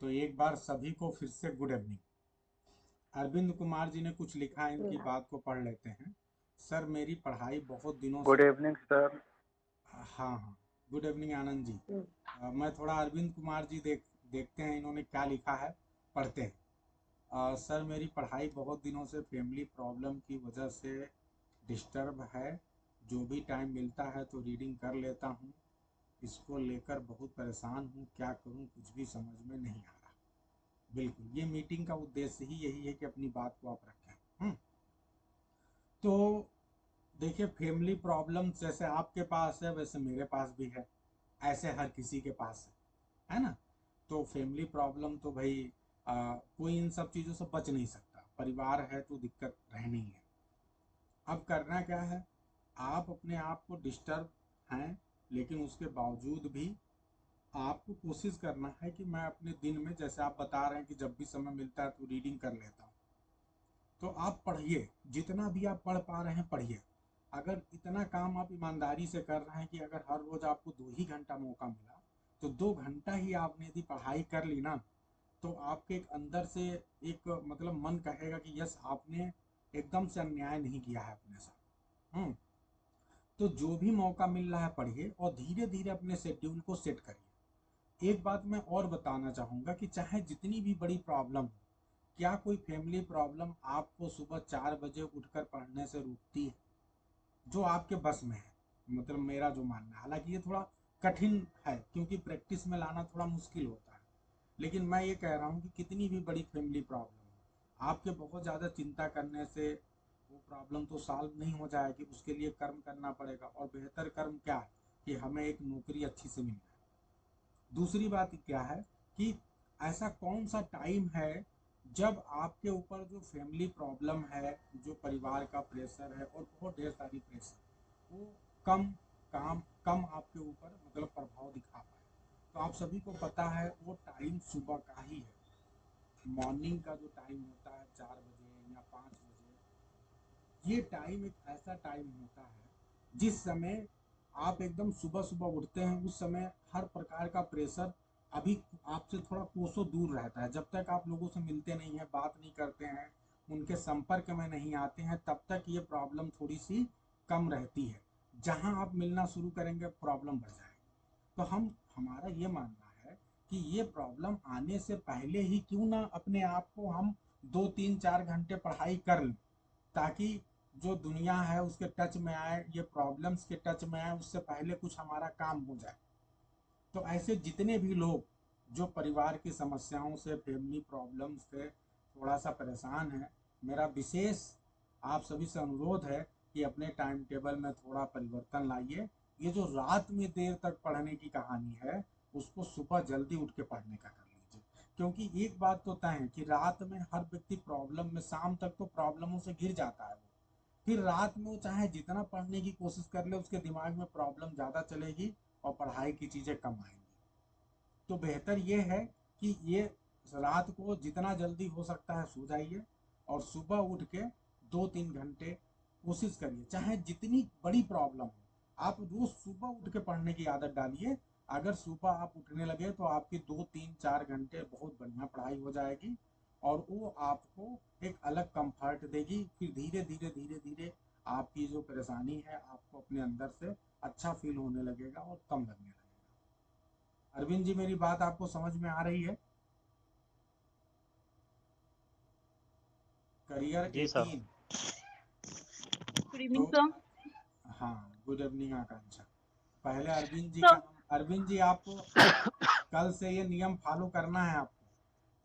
तो एक बार सभी को फिर से गुड इवनिंग। अरविंद कुमार जी ने कुछ लिखा है, इनकी बात को पढ़ लेते हैं। सर मेरी पढ़ाई बहुत दिनों से। Good evening sir. हाँ हाँ, गुड इवनिंग आनंद जी। मैं थोड़ा अरविंद कुमार जी देखते हैं इन्होंने क्या लिखा है, पढ़ते हैं। सर मेरी पढ़ाई बहुत दिनों से फैमिली प्रॉब्लम की वजह से डिस्टर्ब है। जो भी टाइम मिलता है तो रीडिंग कर लेता हूँ। इसको लेकर बहुत परेशान हूँ, क्या करूँ कुछ भी समझ में नहीं आ रहा। बिल्कुल, ये मीटिंग का उद्देश्य ही यही है कि अपनी बात को आप रखें। तो देखिए, फैमिली प्रॉब्लम जैसे आपके पास है वैसे मेरे पास भी है, ऐसे हर किसी के पास है ना। तो फैमिली प्रॉब्लम तो भाई कोई इन सब चीज़ों से बच नहीं सकता, परिवार है तो दिक्कत रहनी है। अब करना क्या है, आप अपने आप को डिस्टर्ब हैं, लेकिन उसके बावजूद भी आपको कोशिश करना है कि मैं अपने दिन में, जैसे आप बता रहे हैं कि जब भी समय मिलता है तो रीडिंग कर लेता हूँ, तो आप पढ़िए। जितना भी आप पढ़ पा रहे हैं पढ़िए। अगर इतना काम आप ईमानदारी से कर रहे हैं कि अगर हर रोज आपको 2 ही घंटा मौका मिला, तो 2 घंटा ही आपने यदि पढ़ाई कर ली ना, तो आपके एक अंदर से एक मतलब मन कहेगा कि यस, आपने एकदम से अन्याय नहीं किया है अपने साथ। तो जो भी मौका मिल रहा है पढ़िए, और धीरे धीरे अपने शेड्यूल को सेट करिए। एक बात मैं और बताना चाहूँगा कि चाहे जितनी भी बड़ी प्रॉब्लम हो, क्या कोई फैमिली प्रॉब्लम आपको सुबह 4 बजे उठकर पढ़ने से रोकती है? जो आपके बस में है, मतलब मेरा जो मानना है, हालांकि ये थोड़ा कठिन है क्योंकि प्रैक्टिस में लाना थोड़ा मुश्किल होता है, लेकिन मैं ये कह रहा हूँ कि कितनी भी बड़ी फैमिली प्रॉब्लम हो, आपके बहुत ज़्यादा चिंता करने से वो प्रॉब्लम तो सॉल्व नहीं हो जाएगी। उसके लिए कर्म करना पड़ेगा, और बेहतर कर्म क्या है कि हमें एक नौकरी अच्छी से मिल जाए। दूसरी बात क्या है कि ऐसा कौन सा टाइम है जब आपके ऊपर जो फैमिली प्रॉब्लम है, जो परिवार का प्रेशर है और बहुत ढेर सारी प्रेशर, वो कम कम आपके ऊपर मतलब प्रभाव दिखा पाए। तो आप सभी को पता है वो टाइम सुबह का ही है। मॉर्निंग का जो टाइम होता है 4 बजे या 5 बजे, ये टाइम एक ऐसा टाइम होता है जिस समय आप एकदम सुबह सुबह उठते हैं। उस समय हर प्रकार का प्रेशर अभी आपसे थोड़ा कोसों दूर रहता है। जब तक आप लोगों से मिलते नहीं हैं, बात नहीं करते हैं, उनके संपर्क में नहीं आते हैं, तब तक ये प्रॉब्लम थोड़ी सी कम रहती है। जहां आप मिलना शुरू करेंगे प्रॉब्लम बढ़ जाएगी। तो हमारा ये मानना है कि ये प्रॉब्लम आने से पहले ही क्यों ना अपने आप को हम 2 3 4 घंटे पढ़ाई कर लें, ताकि जो दुनिया है उसके टच में आए, ये प्रॉब्लम्स के टच में आए, उससे पहले कुछ हमारा काम हो जाए। तो ऐसे जितने भी लोग जो परिवार की समस्याओं से, फैमिली प्रॉब्लम से थोड़ा सा परेशान हैं, मेरा विशेष आप सभी से अनुरोध है कि अपने टाइम टेबल में थोड़ा परिवर्तन लाइए। ये जो रात में देर तक पढ़ने की कहानी है, उसको सुबह जल्दी उठ के पढ़ने का कर लीजिए। क्योंकि एक बात तो तय है कि रात में हर व्यक्ति प्रॉब्लम में, शाम तक तो प्रॉब्लमों से घिर जाता है वो, फिर रात में वो चाहे जितना पढ़ने की कोशिश कर ले, उसके दिमाग में प्रॉब्लम ज़्यादा चलेगी और पढ़ाई की चीज़ें कम आएंगी। तो बेहतर ये है कि ये रात को जितना जल्दी हो सकता है सो जाइए, और सुबह उठ के 2 3 घंटे कोशिश करिए। चाहे जितनी बड़ी प्रॉब्लम हो, आप रोज सुबह उठ के पढ़ने की आदत डालिए। अगर सुबह आप उठने लगे तो आपकी 2 3 4 घंटे बहुत बढ़िया पढ़ाई हो जाएगी, और वो आपको एक अलग कंफर्ट देगी। फिर धीरे धीरे धीरे धीरे आपकी जो परेशानी है आपको अपने अंदर से अच्छा फील होने लगेगा और कम लगने लगेगा। अरविंद जी, मेरी बात आपको समझ में आ रही है? करियर जी सर। 18। गुड तो इवनिंग सर। हाँ, गुड इवनिंग आकांक्षा। पहले अरविंद जी का सर हम, अरविंद जी आपको कल से ये नियम फॉलो करना है आपको,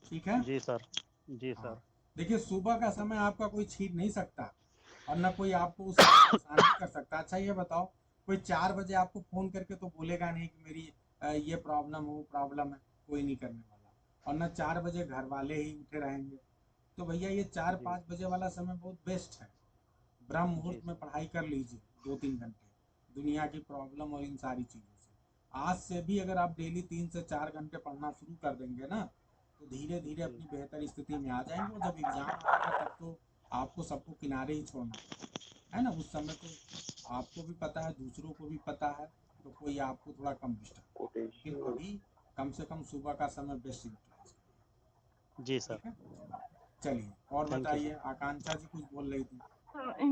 ठीक है? जी सर। जी हाँ, सर। देखिए सुबह का समय आपका कोई छीन नहीं सकता, और ना कोई आपको उस समय परेशान भी कर सकता। अच्छा ये बताओ, कोई 4 बजे आपको फोन करके तो बोलेगा नहीं कि मेरी ये प्रॉब्लम हो, प्रॉब्लम है, कोई नहीं करने वाला। और ना 4 बजे घर वाले ही उठे रहेंगे। तो भैया ये चार जी। पाँच बजे वाला समय बहुत बेस्ट है। ब्रह्म जी मुहूर्त में सर। पढ़ाई कर लीजिए 2 3 घंटे, दुनिया की प्रॉब्लम और इन सारी चीज़ों से। आज से भी अगर आप डेली 3 से 4 घंटे पढ़ना शुरू कर देंगे ना, तो धीरे धीरे जी। अपनी बेहतर स्थिति में आ जाएंगे। और जब एग्जाम आएगा तब तो आपको सबको किनारे ही छोड़ना पड़ेगा, है ना। उस समय तो आपको भी पता है, दूसरों को भी पता है, तो कोई आपको थोड़ा कम डिस्टर्ब करेगा। लेकिन पोटेशियम। अभी कम से कम सुबह का समय बेस्ट यूटिलाइज करिए। जी सर। ठीक है, चलिए और थैंक यू बताइए, सर। आकांक्षा जी कुछ बोल रही थी।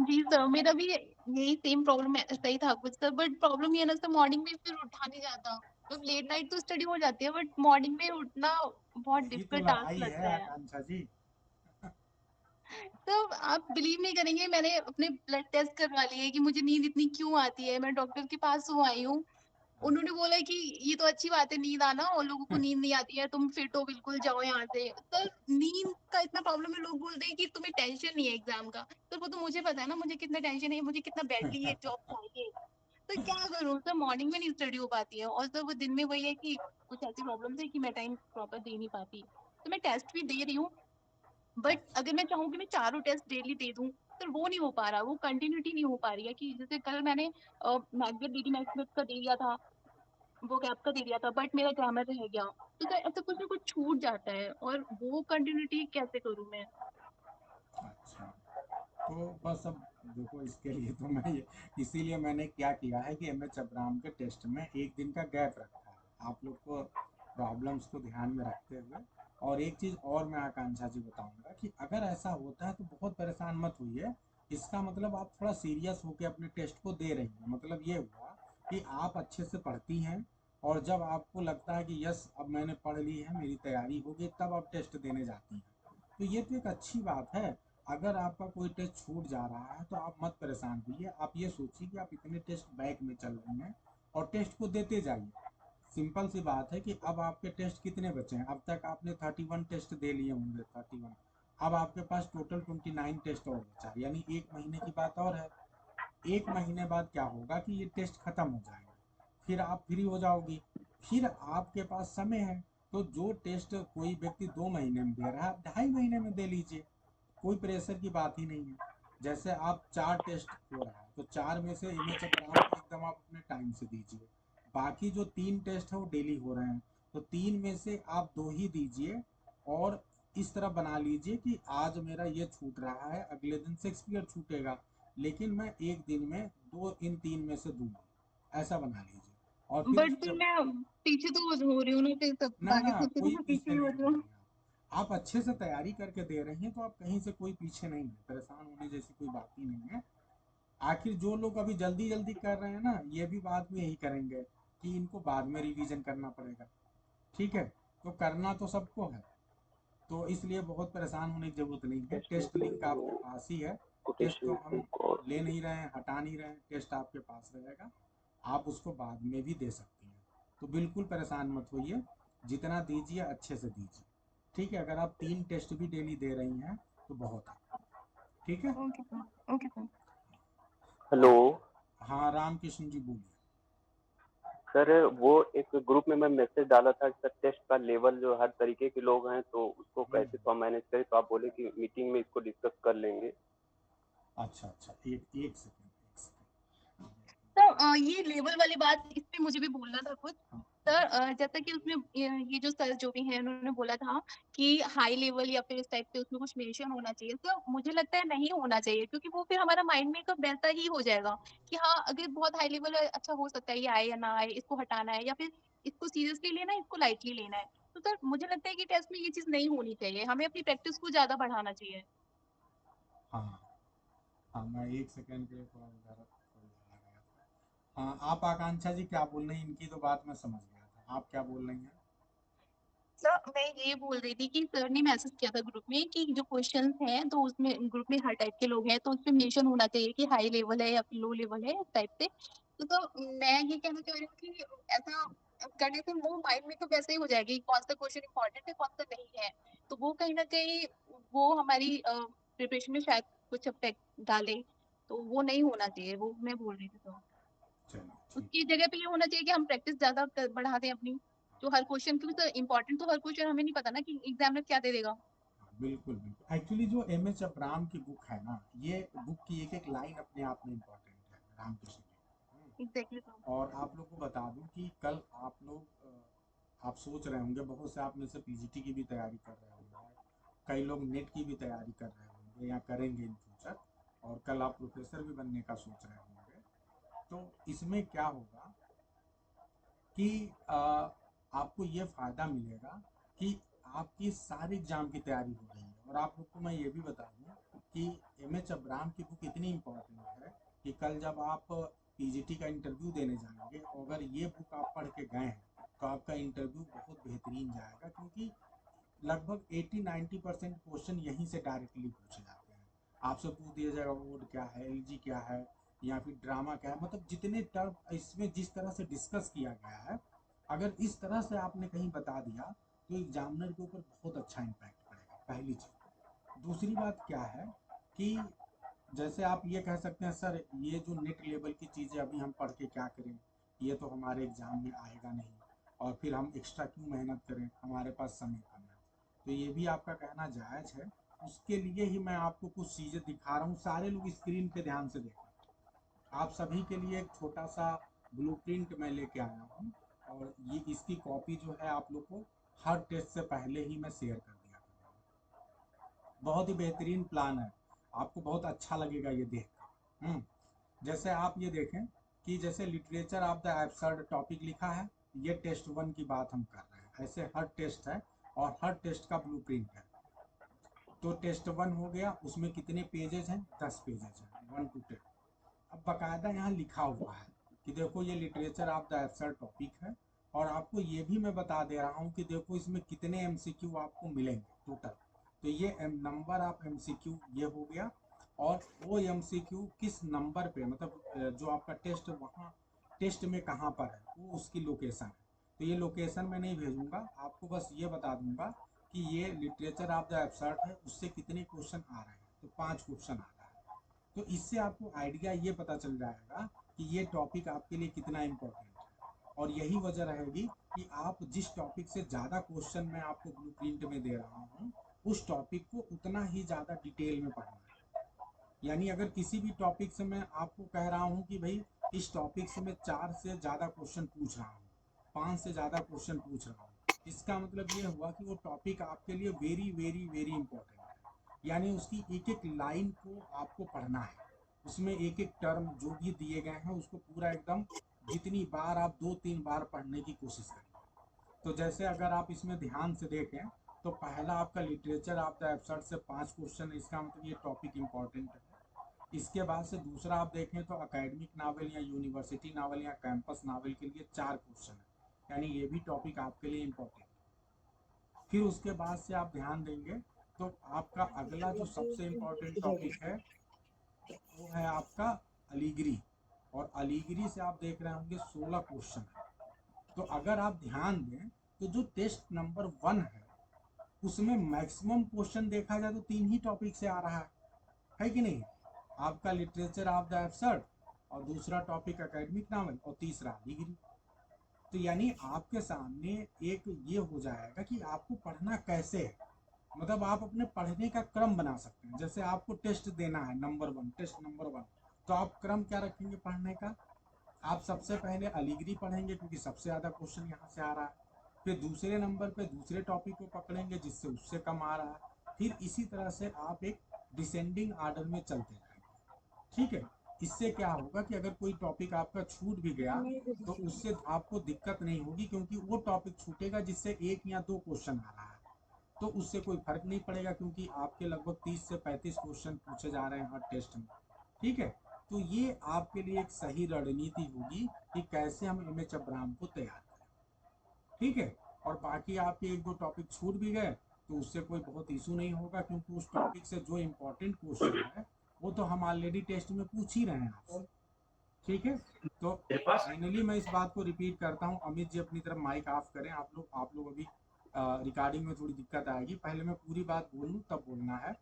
जी सर, मेरा भी यही सेम प्रॉब्लम है, सही था कुछ सर, बट प्रॉब्लम ये है ना सर, मॉर्निंग में फिर उठा नहीं जाता। तो लेट नाइट तो स्टडी हो जाती है, बट मॉर्निंग में उठना बहुत यही तो डिफिकल्ट टास्क लड़ाई है लगता है। आकांक्षा जी। तो आप बिलीव नहीं करेंगे, मैंने अपने ब्लड टेस्ट करवा लिए कि मुझे नींद इतनी क्यों आती है। मैं डॉक्टर के पास हूँ आई हूँ, उन्होंने बोला कि ये तो अच्छी बात है नींद आना, और लोगों को नींद नहीं आती है, तुम फिट हो बिल्कुल, जाओ यहाँ से। सर नींद का इतना प्रॉब्लम है, लोग बोलते हैं कि तुम्हें टेंशन नहीं है एग्जाम का। तो वो तो मुझे पता है ना, मुझे कितना टेंशन है, मुझे कितना बैडली ये जॉब चाहिए। तो क्या करूँ सर, मॉर्निंग में नहीं स्टडी हो पाती है, और सर वो दिन में वही है कि कुछ ऐसी प्रॉब्लम है कि मैं टाइम प्रॉपर दे नहीं पाती। तो मैं टेस्ट भी दे रही हूँ, बट अगर मैं चाहूँ कि मैं चारों टेस्ट डेली दे दूं, तो वो नहीं हो पा रहा, वो कंटिन्यूटी नहीं हो पा रही है। कि जैसे कल मैंने मैथ्स डीडी मैथ्स का दे दिया था, वो गैप का दे दिया था, बट मेरा ग्रामर रह गया। तो सर ऐसा कुछ ना कुछ छूट जाता है, और वो कंटिन्यूटी कैसे करूँ मैं। अच्छा, तो बस अब देखो, इसके लिए तो मैं ये, इसीलिए मैंने क्या किया है कि एम एच अब्राहम के टेस्ट में एक दिन का गैप रखा है, आप लोग को प्रॉब्लम्स को ध्यान में रखते हुए। और एक चीज़ और मैं आकांक्षा जी बताऊंगा कि अगर ऐसा होता है तो बहुत परेशान मत होइए। इसका मतलब आप थोड़ा सीरियस होकर अपने टेस्ट को दे रही हैं, मतलब ये हुआ कि आप अच्छे से पढ़ती हैं, और जब आपको लगता है कि यस अब मैंने पढ़ ली है, मेरी तैयारी होगी, तब आप टेस्ट देने जाती हैं। तो ये तो एक अच्छी बात है। अगर आपका कोई टेस्ट छूट जा रहा है तो आप मत परेशान होइए, आप ये सोचिए कि आप इतने टेस्ट बैक में चल रही हैं, और टेस्ट को देते जाइए। सिंपल सी बात है कि अब आपके टेस्ट कितने बचे हैं, अब तक आपने 31 टेस्ट दे लिए होंगे, 31। अब आपके पास टोटल 29 टेस्ट और बचा है, यानी एक महीने की बात और है। एक महीने बाद क्या होगा कि ये टेस्ट खत्म हो जाएंगे, फिर आप फ्री हो जाओगी, फिर आपके पास समय है। तो जो टेस्ट कोई व्यक्ति 2 महीने में दे रहा है, आप 2.5 महीने में दे लीजिए, कोई प्रेशर की बात ही नहीं है। जैसे आप 4 टेस्ट हो रहा है, तो 4 में से इमेज अब्राहम को एकदम आप अपने टाइम से दीजिए। बाकी जो 3 टेस्ट है वो डेली हो रहे हैं, तो 3 में से आप 2 ही दीजिए। और इस तरह बना लीजिए कि आज मेरा ये छूट रहा है, अगले दिन शेक्सपियर छूटेगा, लेकिन मैं एक दिन में 2 इन 3 में से दूंगा, ऐसा बना लीजिए। और फिर बट फिर जब, मैं पीछे तो हो रही हूँ ना, फिर सब ना बाकी ना, सबसे तो कोई मैं पीछे पीछे ही हो नहीं रही हो हूँ। रही हैं आप अच्छे से तैयारी करके दे रही हैं, तो आप कहीं से कोई पीछे नहीं है, परेशान होने जैसी कोई बात ही नहीं है। आखिर जो लोग अभी जल्दी जल्दी कर रहे हैं ना, ये भी बाद में यही करेंगे कि इनको बाद में रिवीजन करना पड़ेगा। ठीक है, तो करना तो सबको है, तो इसलिए बहुत परेशान होने की जरूरत नहीं है। टेस्ट लिंक आपके पास ही है, टेस्ट तो हम ले नहीं रहे हैं, हटा नहीं रहे हैं, टेस्ट आपके पास रहेगा, आप उसको बाद में भी दे सकती हैं। तो बिल्कुल परेशान मत होइए, जितना दीजिए अच्छे से दीजिए। ठीक है, अगर आप 3 टेस्ट भी डेली दे रही हैं तो बहुत है। ठीक है। Okay sir, okay sir. Hello हाँ, रामकृष्ण जी बोलिए। सर, वो एक ग्रुप में मैं मैसेज डाला था सर, टेस्ट का लेवल जो हर तरीके के लोग हैं तो उसको हम्म, कैसे तो मैनेज करें, तो आप बोले कि मीटिंग में इसको डिस्कस कर लेंगे। अच्छा अच्छा, एक एक सेकेंड, एक सेकेंड। तो ये लेवल वाली बात, इस पे मुझे भी बोलना था कुछ। हाँ, सर जैसा कि उसमें ये जो सर जो भी हैं उन्होंने बोला था कि हाई लेवल या फिर इस टाइप से उसमें कुछ मेंशन होना चाहिए, तो मुझे लगता है नहीं होना चाहिए, क्योंकि वो फिर हमारा माइंड में एक वैसा ही हो जाएगा कि हाँ अगर बहुत हाई लेवल है, अच्छा हो सकता है ये आए या ना आए, इसको हटाना है या फिर इसको सीरियसली लेना है, इसको लाइटली लेना है। तो सर मुझे लगता है कि टेस्ट में ये चीज नहीं होनी चाहिए, हमें अपनी प्रैक्टिस को ज्यादा बढ़ाना चाहिए। हाँ हाँ, मैं एक सेकेंड के लिए थोड़ा उधर आ गया था। हाँ, आप आकांक्षा जी क्या बोल रही हैं, इनकी तो बात मैं समझ गया था, आप क्या बोल रही हैं। सर मैं ये बोल रही थी कि सर ने मैसेज किया था ग्रुप में कि जो क्वेश्चंस हैं, तो उसमें ग्रुप में हर टाइप के लोग हैं, तो उसमें मेंशन होना चाहिए कि हाई लेवल है या फिर लो लेवल है, इस टाइप से। तो मैं ये कहना चाह रही हूँ कि ऐसा करने से वो माइंड में तो वैसे ही हो जाएगी कौन सा क्वेश्चन इंपॉर्टेंट है, कौन सा नहीं है। तो वो कहीं ना कहीं वो हमारी प्रिपरेशन में शायद कुछ इफेक्ट डाले। तो वो नहीं होना चाहिए, वो मैं बोल रही थी। तो चलिए ठीक उसकी है। जगह पे ये होना चाहिए कि हम प्रैक्टिस ज्यादा बढ़ा दें अपनी। जो हर क्वेश्चन, क्योंकि तो इम्पोर्टेंट तो हर क्वेश्चन हमें नहीं पता ना कि एग्जामिनर क्या दे देगा। हाँ, बिल्कुल बिल्कुल, एक्चुअली जो एम एच अब्राहम की बुक है ना, ये बुक की एक एक लाइन अपने आप में इम्पोर्टेंट है, रामकृष्ण जी। Exactly sir. और आप लोग को बता दूं कि कल आप लोग आप सोच रहे होंगे, बहुत से आप में से पीजीटी की भी तैयारी कर रहे होंगे, कई लोग नेट की भी तैयारी कर रहे होंगे या करेंगे इन फ्यूचर, और कल आप प्रोफेसर भी बनने का सोच रहे होंगे। तो इसमें क्या होगा कि आपको ये फ़ायदा मिलेगा कि आपकी सारी एग्जाम की तैयारी हो रही है। और आप लोग को मैं ये भी बता दूं कि एमएच अब्राहम की बुक इतनी इम्पोर्टेंट है कि कल जब आप पीजीटी का इंटरव्यू देने जाएंगे और अगर ये बुक आप पढ़ के गए हैं तो आपका इंटरव्यू बहुत बेहतरीन जाएगा, क्योंकि लगभग 80-90% क्वेश्चन यहीं से डायरेक्टली पूछे जाते हैं। आपसे पूछ दिया जाएगा वोड क्या है, एलजी क्या है, या फिर ड्रामा क्या है, मतलब जितने टर्म इसमें जिस तरह से डिस्कस किया गया है, अगर इस तरह से आपने कहीं बता दिया तो एग्जामिनर के ऊपर बहुत अच्छा इम्पैक्ट पड़ेगा, पहली चीज़। दूसरी बात क्या है कि जैसे आप ये कह सकते हैं सर ये जो नेट लेवल की चीज़ें अभी हम पढ़ के क्या करें, ये तो हमारे एग्ज़ाम में आएगा नहीं, और फिर हम एक्स्ट्रा क्यों मेहनत करें, हमारे पास समय कम है। तो ये भी आपका कहना जायज़ है। उसके लिए ही मैं आपको कुछ चीज़ें दिखा रहा हूँ। सारे लोग स्क्रीन पे ध्यान से देखें। आप सभी के लिए एक छोटा सा ब्लूप्रिंट मैं लेके आया हूँ, और ये इसकी कॉपी जो है आप लोग को हर टेस्ट से पहले ही मैं शेयर कर दिया करूँगा। बहुत ही बेहतरीन प्लान है, आपको बहुत अच्छा लगेगा ये देख कर। जैसे आप ये देखें कि जैसे literature of the absurd topic लिखा है, ये टेस्ट 1 की बात हम कर रहे हैं। ऐसे हर टेस्ट है और हर टेस्ट का ब्लूप्रिंट है। तो टेस्ट 1 हो गया, उसमें कितने पेजेस हैं, 10 पेजेस हैं, 1 to 10। अब बाकायदा यहाँ लिखा हुआ है कि देखो ये literature of the absurd topic है, और आपको ये भी मैं बता दे रहा हूँ कि देखो इसमें कितने एमसीक्यू आपको मिलेंगे टोटल। तो ये नंबर ऑफ एमसीक्यू ये हो गया, और वो एमसीक्यू किस नंबर पे, मतलब जो आपका टेस्ट वहाँ टेस्ट में कहाँ पर है, वो उसकी लोकेशन है। तो ये लोकेशन मैं नहीं भेजूंगा आपको, बस ये बता दूंगा कि ये लिटरेचर ऑफ द एब्सर्ड है, उससे कितने क्वेश्चन आ रहे हैं, तो 5 क्वेश्चन आ रहा है। तो इससे आपको आइडिया ये पता चल जाएगा कि ये टॉपिक आपके लिए कितना इम्पोर्टेंट है। और यही वजह रहेगी कि आप जिस टॉपिक से ज़्यादा क्वेश्चन मैं आपको ब्लूप्रिंट में दे रहा हूँ, उस टॉपिक को उतना ही ज़्यादा डिटेल में पढ़ना है। यानी अगर किसी भी टॉपिक से मैं आपको कह रहा हूँ कि भाई इस टॉपिक से मैं 4 से ज़्यादा क्वेश्चन पूछ रहा हूँ, 5 से ज़्यादा क्वेश्चन पूछ रहा हूँ, इसका मतलब ये हुआ कि वो टॉपिक आपके लिए वेरी वेरी वेरी इंपॉर्टेंट है। यानी उसकी एक एक लाइन को आपको पढ़ना है, उसमें एक एक टर्म जो भी दिए गए हैं उसको पूरा एकदम जितनी बार आप 2-3 बार पढ़ने की कोशिश करिए। तो जैसे अगर आप इसमें ध्यान से देखें तो पहला आपका लिटरेचर ऑफ द एब्सर्ड से 5 क्वेश्चन है, इसका मतलब ये टॉपिक इंपॉर्टेंट है। इसके बाद से दूसरा आप देखें तो एकेडमिक नावल या यूनिवर्सिटी नावल या कैंपस नावल के लिए 4 क्वेश्चन है, यानी ये भी टॉपिक आपके लिए इम्पोर्टेंट है। फिर उसके बाद से आप ध्यान देंगे तो आपका अगला जो सबसे इम्पोर्टेंट टॉपिक है वो है आपका अलीगरी, और अलीगरी से आप देख रहे होंगे 16 क्वेश्चन है। तो अगर आप ध्यान दें तो जो टेस्ट नंबर 1 है उसमें मैक्सिमम क्वेश्चन देखा जाए तो 3 ही टॉपिक से आ रहा है कि नहीं? आपका लिटरेचर ऑफ द एब्सर्ड, और दूसरा टॉपिक एकेडमिक नावल, और तीसरा डिग्री। तो यानी आपके सामने एक ये हो जाएगा कि आपको पढ़ना कैसे है, मतलब आप अपने पढ़ने का क्रम बना सकते हैं। जैसे आपको टेस्ट देना है नंबर 1, टेस्ट नंबर 1, तो आप क्रम क्या रखेंगे पढ़ने का? आप सबसे पहले अलीगरी पढ़ेंगे क्योंकि सबसे ज़्यादा क्वेश्चन यहाँ से आ रहा है। फिर दूसरे नंबर पे दूसरे टॉपिक को पकड़ेंगे जिससे उससे कम आ रहा है। फिर इसी तरह से आप एक डिसेंडिंग आर्डर में चलते जाएंगे। ठीक है? इससे क्या होगा कि अगर कोई टॉपिक आपका छूट भी गया तो उससे आपको दिक्कत नहीं होगी, क्योंकि वो टॉपिक छूटेगा जिससे 1 या 2 क्वेश्चन आ रहा है, तो उससे कोई फर्क नहीं पड़ेगा, क्योंकि आपके लगभग 30 से 35 क्वेश्चन पूछे जा रहे हैं हर टेस्ट में। ठीक है? तो ये आपके लिए एक सही रणनीति होगी कि कैसे हम एमएच अब्राहम को तैयार करें। ठीक है? और बाकी आपके 1-2 टॉपिक छूट भी गए तो उससे कोई बहुत इशू नहीं होगा, क्योंकि उस टॉपिक से जो इम्पोर्टेंट क्वेश्चन है वो तो हम ऑलरेडी टेस्ट में पूछ ही रहे हैं आपसे। ठीक है? तो फाइनली मैं इस बात को रिपीट करता हूँ, अमित जी अपनी तरफ माइक ऑफ करें। आप लोग अभी रिकॉर्डिंग में थोड़ी दिक्कत आएगी, पहले मैं पूरी बात बोलूँ तब बोलना है।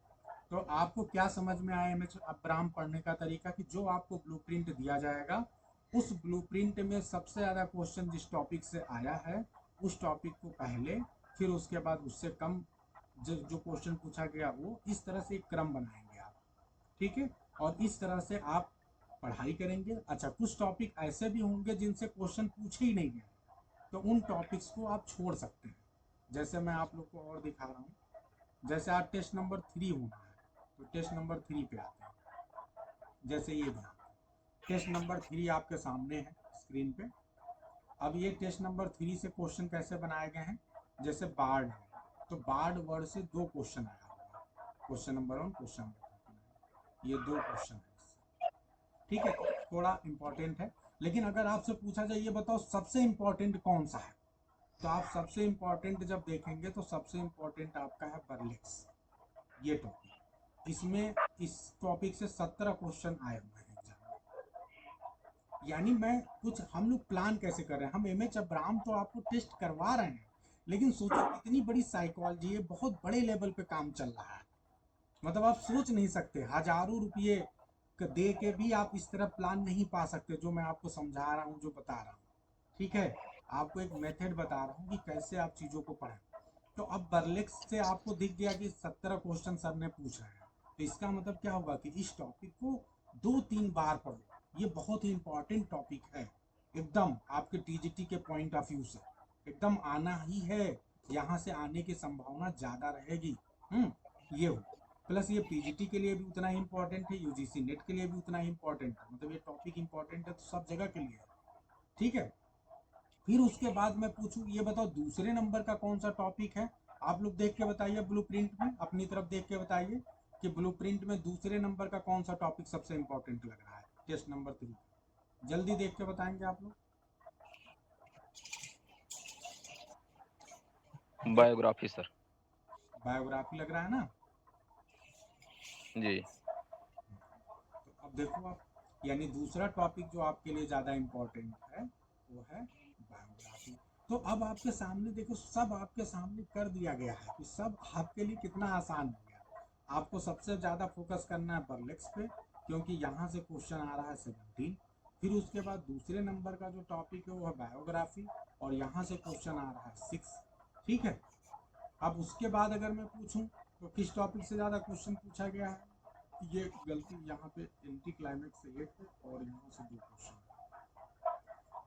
तो आपको क्या समझ में आया एमएच अब्राहम पढ़ने का तरीका, कि जो आपको ब्लूप्रिंट दिया जाएगा उस ब्लूप्रिंट में सबसे ज़्यादा क्वेश्चन जिस टॉपिक से आया है उस टॉपिक को पहले, फिर उसके बाद उससे कम जो क्वेश्चन पूछा गया वो, इस तरह से एक क्रम बनाएंगे आप। ठीक है? और इस तरह से आप पढ़ाई करेंगे। अच्छा, कुछ टॉपिक ऐसे भी होंगे जिनसे क्वेश्चन पूछे ही नहीं गए, तो उन टॉपिक्स को आप छोड़ सकते हैं। जैसे मैं आप लोग को और दिखा रहा हूँ, जैसे आज टेस्ट नंबर 3 होना है, तो टेस्ट नंबर 3 पे आते हैं। जैसे ये ध्यान, टेस्ट नंबर 3 आपके सामने है स्क्रीन पे। अब ये टेस्ट नंबर 3 से क्वेश्चन कैसे बनाए गए हैं, जैसे बार्ड है, तो बार्ड वर्ड से 2 क्वेश्चन आया होगा, क्वेश्चन नंबर 1, क्वेश्चन नंबर 2, ये 2 क्वेश्चन है इससे। ठीक है, तो थोड़ा इंपॉर्टेंट है। लेकिन अगर आपसे पूछा जाए ये बताओ सबसे इंपॉर्टेंट कौन सा है, तो आप सबसे इंपॉर्टेंट जब देखेंगे तो सबसे इंपॉर्टेंट आपका है बर्लेक्स, ये टॉपिक। इसमें इस टॉपिक से 17 क्वेश्चन आए हुए हैं एग्जाम में। यानी मैं कुछ हम लोग प्लान कैसे कर रहे हैं, हम एमएच अब्राहम तो आपको टेस्ट करवा रहे हैं, लेकिन सोचो कितनी बड़ी साइकोलॉजी है, बहुत बड़े लेवल पे काम चल रहा है। मतलब आप सोच नहीं सकते, हजारों रुपये दे के भी आप इस तरह प्लान नहीं पा सकते जो मैं आपको समझा रहा हूँ, जो बता रहा हूँ। ठीक है, आपको एक मेथड बता रहा हूँ कि कैसे आप चीज़ों को पढ़ें। तो अब बर्लेक्स से आपको दिख गया कि 17 क्वेश्चन सर ने पूछा है, तो इसका मतलब क्या होगा कि इस टॉपिक को 2-3 बार पढ़ो। ये बहुत ही इंपॉर्टेंट टॉपिक है, एकदम आपके टीजीटी के पॉइंट ऑफ व्यू से एकदम आना ही है, यहाँ से आने की संभावना ज़्यादा रहेगी। ये हो, प्लस ये पीजीटी के लिए भी उतना ही इंपॉर्टेंट है, यूजीसी नेट के लिए भी उतना ही इंपॉर्टेंट है। मतलब ये टॉपिक इंपॉर्टेंट है तो सब जगह के लिए है। ठीक है, फिर उसके बाद मैं पूछूं ये बताओ दूसरे नंबर का कौन सा टॉपिक है, आप लोग देख के बताइए ब्लूप्रिंट में, अपनी तरफ देख के बताइए कि ब्लूप्रिंट में दूसरे नंबर का कौन सा टॉपिक सबसे इंपॉर्टेंट लग रहा है टेस्ट नंबर 3। जल्दी देख के बताएंगे आप लोग। Biography sir. बायोग्राफी लग रहा है ना जी। तो अब देखो आप, यानी दूसरा टॉपिक जो आपके लिए ज़्यादा इम्पोर्टेंट है वो है बायोग्राफी। तो अब आपके सामने देखो, सब आपके सामने कर दिया गया है कि सब आपके लिए कितना आसान हो गया। आपको सबसे ज़्यादा फोकस करना है बर्लेक्स पे, क्योंकि यहाँ से क्वेश्चन आ रहा है 17। फिर उसके बाद दूसरे नंबर का जो टॉपिक है वो है बायोग्राफी, और यहाँ से क्वेश्चन आ रहा है 6। ठीक है, अब उसके बाद अगर मैं पूछूं तो किस टॉपिक से ज़्यादा क्वेश्चन पूछा गया है, ये गलती यहाँ पे एंटी क्लाइमेक्स से 1 है और यहाँ से 2 क्वेश्चन।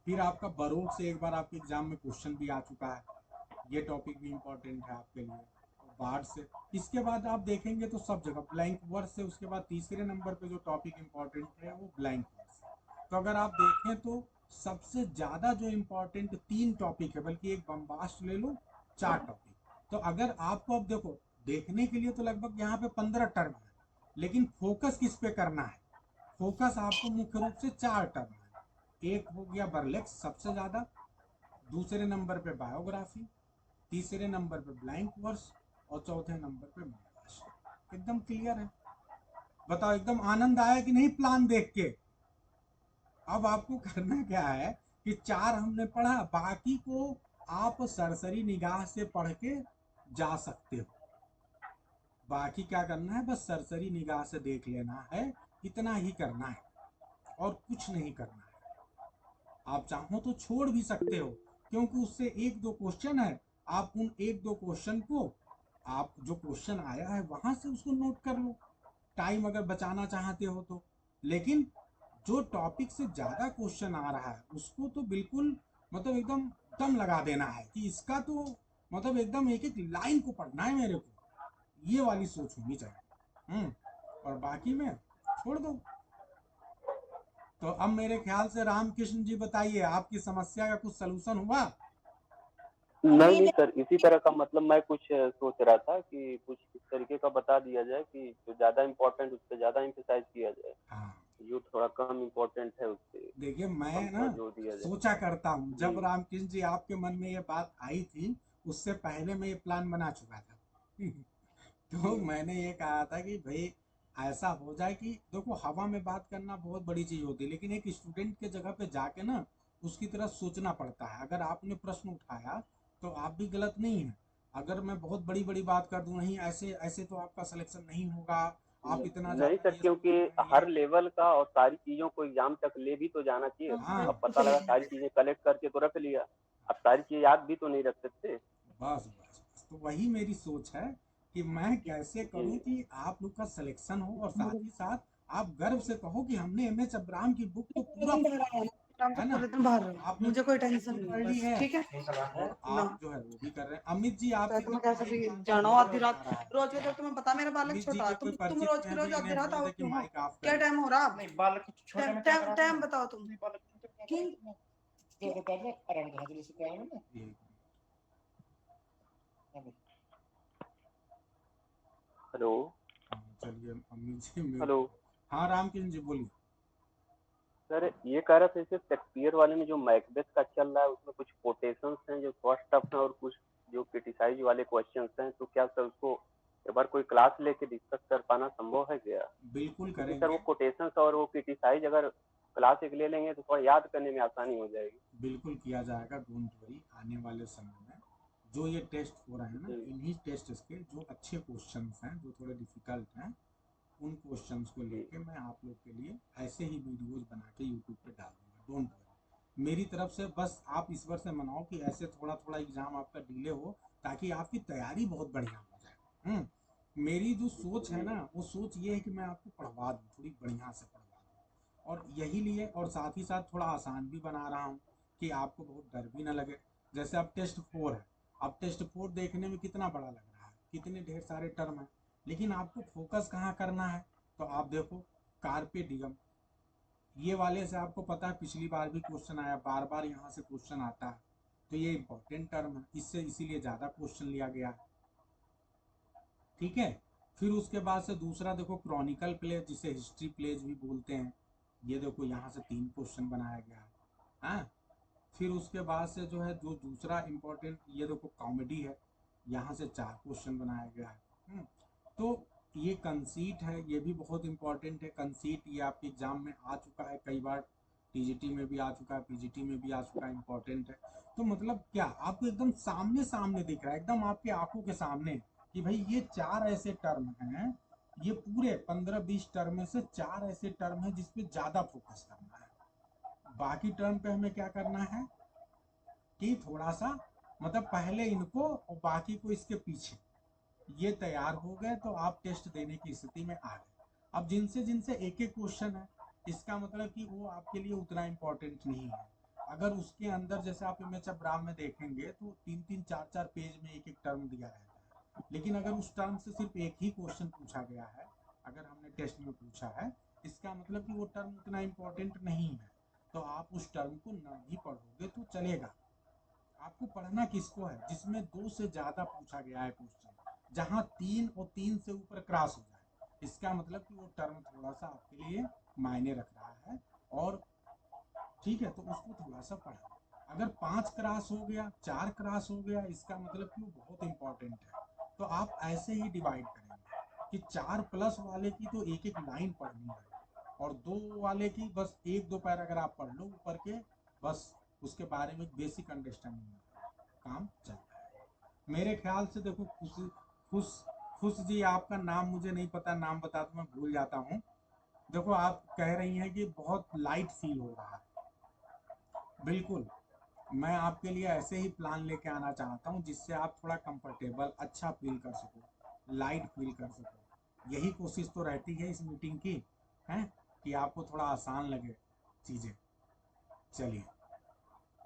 फिर आपका बरोड से एक बार आपके एग्जाम में क्वेश्चन भी आ चुका है, ये टॉपिक भी इम्पोर्टेंट है आपके लिए। और बाढ़ से इसके बाद आप देखेंगे तो सब जगह ब्लैंक वर्स से उसके बाद तीसरे नंबर पे जो टॉपिक इम्पोर्टेंट है वो ब्लैंक वर्स है। तो अगर आप देखें तो सबसे ज़्यादा जो इम्पोर्टेंट 3 टॉपिक है, बल्कि एक बम्बास्ट ले लो, 4 टॉपिक। तो अगर आपको अब देखो देखने के लिए तो लगभग यहाँ पे 15 टर्म है, लेकिन फोकस किस पे करना है, फोकस आपको मुख्य रूप से 4 टर्म है। एक हो गया बर्लेक्स सबसे ज़्यादा, दूसरे नंबर पे बायोग्राफी, तीसरे नंबर पे ब्लैंक वर्स, और चौथे नंबर पे बम्बास्ट। एकदम क्लियर है, बताओ एकदम आनंद आया कि नहीं प्लान देख के। अब आपको करना क्या है कि 4 हमने पढ़ा, बाकी को आप सरसरी निगाह से पढ़ के जा सकते हो। बाकी क्या करना है, बस सरसरी निगाह से देख लेना है, इतना ही करना है और कुछ नहीं करना है। आप चाहो तो छोड़ भी सकते हो, क्योंकि उससे 1-2 क्वेश्चन है, आप उन 1-2 क्वेश्चन को, आप जो क्वेश्चन आया है वहां से उसको नोट कर लो, टाइम अगर बचाना चाहते हो तो। लेकिन जो टॉपिक से ज़्यादा क्वेश्चन आ रहा है उसको तो बिल्कुल मतलब एकदम दम लगा देना है कि इसका तो मतलब एकदम एक एक लाइन को पढ़ना है मेरे को, ये वाली सोच होनी चाहिए। और बाकी में छोड़ दो। तो अब मेरे ख्याल से रामकृष्ण जी बताइए, आपकी समस्या का कुछ सलूशन हुआ? नहीं सर, इसी तरह का मतलब मैं कुछ सोच रहा था कि कुछ इस तरीके का बता दिया जाए कि जो ज्यादा इम्पोर्टेंट उस पर ज्यादा एम्फेसाइज किया जाए, हाँ, जो थोड़ा कम इम्पोर्टेंट है उस पर देखिए मैं कम ना थोड़ा जोर दिया जाए। सोचा करता हूँ, जी जब रामकृष्ण जी आपके मन में ये बात आई थी उससे पहले मैं ये प्लान बना चुका था। तो मैंने ये कहा था कि भाई ऐसा हो जाए कि देखो हवा में बात करना बहुत बड़ी चीज होती है, लेकिन एक स्टूडेंट के जगह पे जाके ना उसकी तरह सोचना पड़ता है। अगर आपने प्रश्न उठाया तो आप भी गलत नहीं है। अगर मैं बहुत बड़ी बड़ी बात कर दूं, नहीं ऐसे ऐसे तो आपका सिलेक्शन नहीं होगा, आप इतना नहीं ज्यादा सर, ये क्योंकि सोच रहे हैं हर ये। लेवल का और सारी चीजों को एग्जाम तक ले भी तो जाना चाहिए। हाँ अब पता लगा सारी चीजें कलेक्ट करके तो रख लिया, अब सारी चीजें याद भी तो नहीं रख सकते। बस बस बस, तो वही मेरी सोच है कि मैं कैसे जी करूं कि आप लोग का सिलेक्शन हो, और साथ ही साथ आप गर्व से कहो कि हमने एमएच अब्राहम की बुक को पूरा पढ़ा है ना। पूरे दिन बाहर रहो, आपने मुझे कोई पूरी बुक टेंशन भी नहीं पढ़ है ली बस, है ठीक है और ना। आप जो है वो भी कर रहे हैं। अमित जी तो आपकी तो तुम्हें कैसे माइक भी वहाँ से जानो बहुत आधी आवाज रात आ रहा है। रोज के, जब तुम्हें पता मेरा बालक अमित जी छोटा के है, कोई तुम परिचित रोज की हैं तो रोज आधी इन्हें रात बोल आओ दे कि क्यों हो? माइक ऑफ क्या करें। टाइम हो रहा? नहीं बालक छोटे में क्या करा टाइम बताओ तुम। नहीं बालक तो क्या कि जो बता दो आराम से हाजिर से क्या है ना। ये अभी हेलो चलिए अम्मी जी म्यूट। हेलो हाँ रामकिशन जी बोलिए। सर, ये कह रहा था जैसे शेक्सपियर वाले में जो मैकबेथ का चल रहा है उसमें कुछ कोटेशंस हैं जो थोड़ा टफ हैं और कुछ जो क्रिटिसाइज वाले क्वेश्चंस हैं, तो क्या सर उसको एक बार कोई क्लास लेके डिस्कस कर पाना संभव है क्या? बिल्कुल क्योंकि सर वो करेंगे। कोटेशंस और वो क्रिटिसाइज अगर क्लास एक ले लेंगे तो थोड़ा याद करने में आसानी हो जाएगी। बिल्कुल किया जाएगा, डोंट वरी। आने वाले समय में जो ये टेस्ट हो रहे हैं ना, जी इन्हीं टेस्ट के जो अच्छे क्वेश्चंस हैं, जो थोड़े डिफिकल्ट हैं, उन क्वेश्चंस को जी लेके मैं आप लोग के लिए ऐसे ही वीडियोस बना के यूट्यूब पे डाल दूंगा, डोंट वरी। मेरी तरफ से बस आप ईश्वर से मनाओ कि ऐसे थोड़ा थोड़ा एग्जाम आपका डिले हो, ताकि आपकी तैयारी बहुत बढ़िया हो जाए। मेरी जो सोच है जी ना, वो सोच ये है कि मैं आपको पढ़वा दूँ, थोड़ी बढ़िया से पढ़वा दूँ, और यही लिए, और साथ ही साथ थोड़ा आसान भी बना रहा हूँ कि आपको बहुत डर भी ना लगे। जैसे अब टेस्ट 4 है, अब टेस्ट 4 देखने में कितना बड़ा लग रहा है, कितने ढेर सारे टर्म है, लेकिन आपको फोकस कहाँ करना है? तो आप देखो, कार्पे डिगम, ये वाले से आपको पता है पिछली बार भी क्वेश्चन आया, बार बार यहाँ से क्वेश्चन आता है, तो ये इंपॉर्टेंट टर्म है, इससे इसीलिए ज़्यादा क्वेश्चन लिया गया है। ठीक है। फिर उसके बाद से दूसरा देखो, क्रॉनिकल प्लेज, जिसे हिस्ट्री प्लेज भी बोलते हैं, ये देखो यहाँ से 3 क्वेश्चन बनाया गया है। हाँ। फिर उसके बाद से जो है, जो दूसरा इम्पोर्टेंट, ये देखो कॉमेडी है, यहाँ से 4 क्वेश्चन बनाया गया है। तो ये कंसीट है, ये भी बहुत इंपॉर्टेंट है। कंसीट ये आपके एग्जाम में आ चुका है कई बार, टीजीटी में भी आ चुका है, पीजीटी में भी आ चुका है, इंपॉर्टेंट है। तो मतलब क्या आपको एकदम सामने सामने दिख रहा है, एकदम आपके आंखों के सामने, कि भाई ये 4 ऐसे टर्म हैं, ये पूरे 15-20 टर्म में से 4 ऐसे टर्म हैं जिसपे ज्यादा फोकस करना है। बाकी टर्म पे हमें क्या करना है कि थोड़ा सा, मतलब पहले इनको और बाकी को इसके पीछे, ये तैयार हो गए तो आप टेस्ट देने की स्थिति में आ गए। अब जिनसे जिनसे एक एक क्वेश्चन है, इसका मतलब कि वो आपके लिए उतना इम्पोर्टेंट नहीं है। अगर उसके अंदर, जैसे आप इमेज अब्राम में देखेंगे, तो 3-3 4-4 पेज में एक एक टर्म दिया रहता है, लेकिन अगर उस टर्म से सिर्फ एक ही क्वेश्चन पूछा गया है, अगर हमने टेस्ट में पूछा है, इसका मतलब कि वो टर्म उतना इम्पोर्टेंट नहीं है, तो आप उस टर्म को ना भी पढ़ोगे तो चलेगा। आपको पढ़ना किसको है? जिसमें 2 से ज्यादा पूछा गया है क्वेश्चन, जहां 3 और 3 से ऊपर क्रॉस हो जाए, इसका मतलब कि वो टर्म थोड़ा सा आपके लिए मायने रख रहा है, और ठीक है, तो उसको थोड़ा सा पढ़ा। अगर 5 क्रॉस हो गया, 4 क्रॉस हो गया, इसका मतलब कि वो बहुत इंपॉर्टेंट है। तो आप ऐसे ही डिवाइड करेंगे कि 4 प्लस वाले की तो एक एक लाइन पढ़नी है, और 2 वाले की बस 1-2 पैराग्राफ पढ़ लो ऊपर के, बस उसके बारे में बेसिक अंडरस्टैंडिंग हो जाएगी, काम चल जाएगा मेरे ख्याल से। देखो खुश खुश जी, आपका नाम मुझे नहीं पता, नाम बता तो मैं भूल जाता हूँ। देखो आप कह रही हैं कि बहुत लाइट फील हो रहा है, बिल्कुल। मैं आपके लिए ऐसे ही प्लान लेके आना चाहता हूँ जिससे आप थोड़ा कंफर्टेबल, अच्छा फील कर सको, लाइट फील कर सको। यही कोशिश तो रहती है इस मीटिंग की, है कि आपको थोड़ा आसान लगे चीज़ें। चलिए,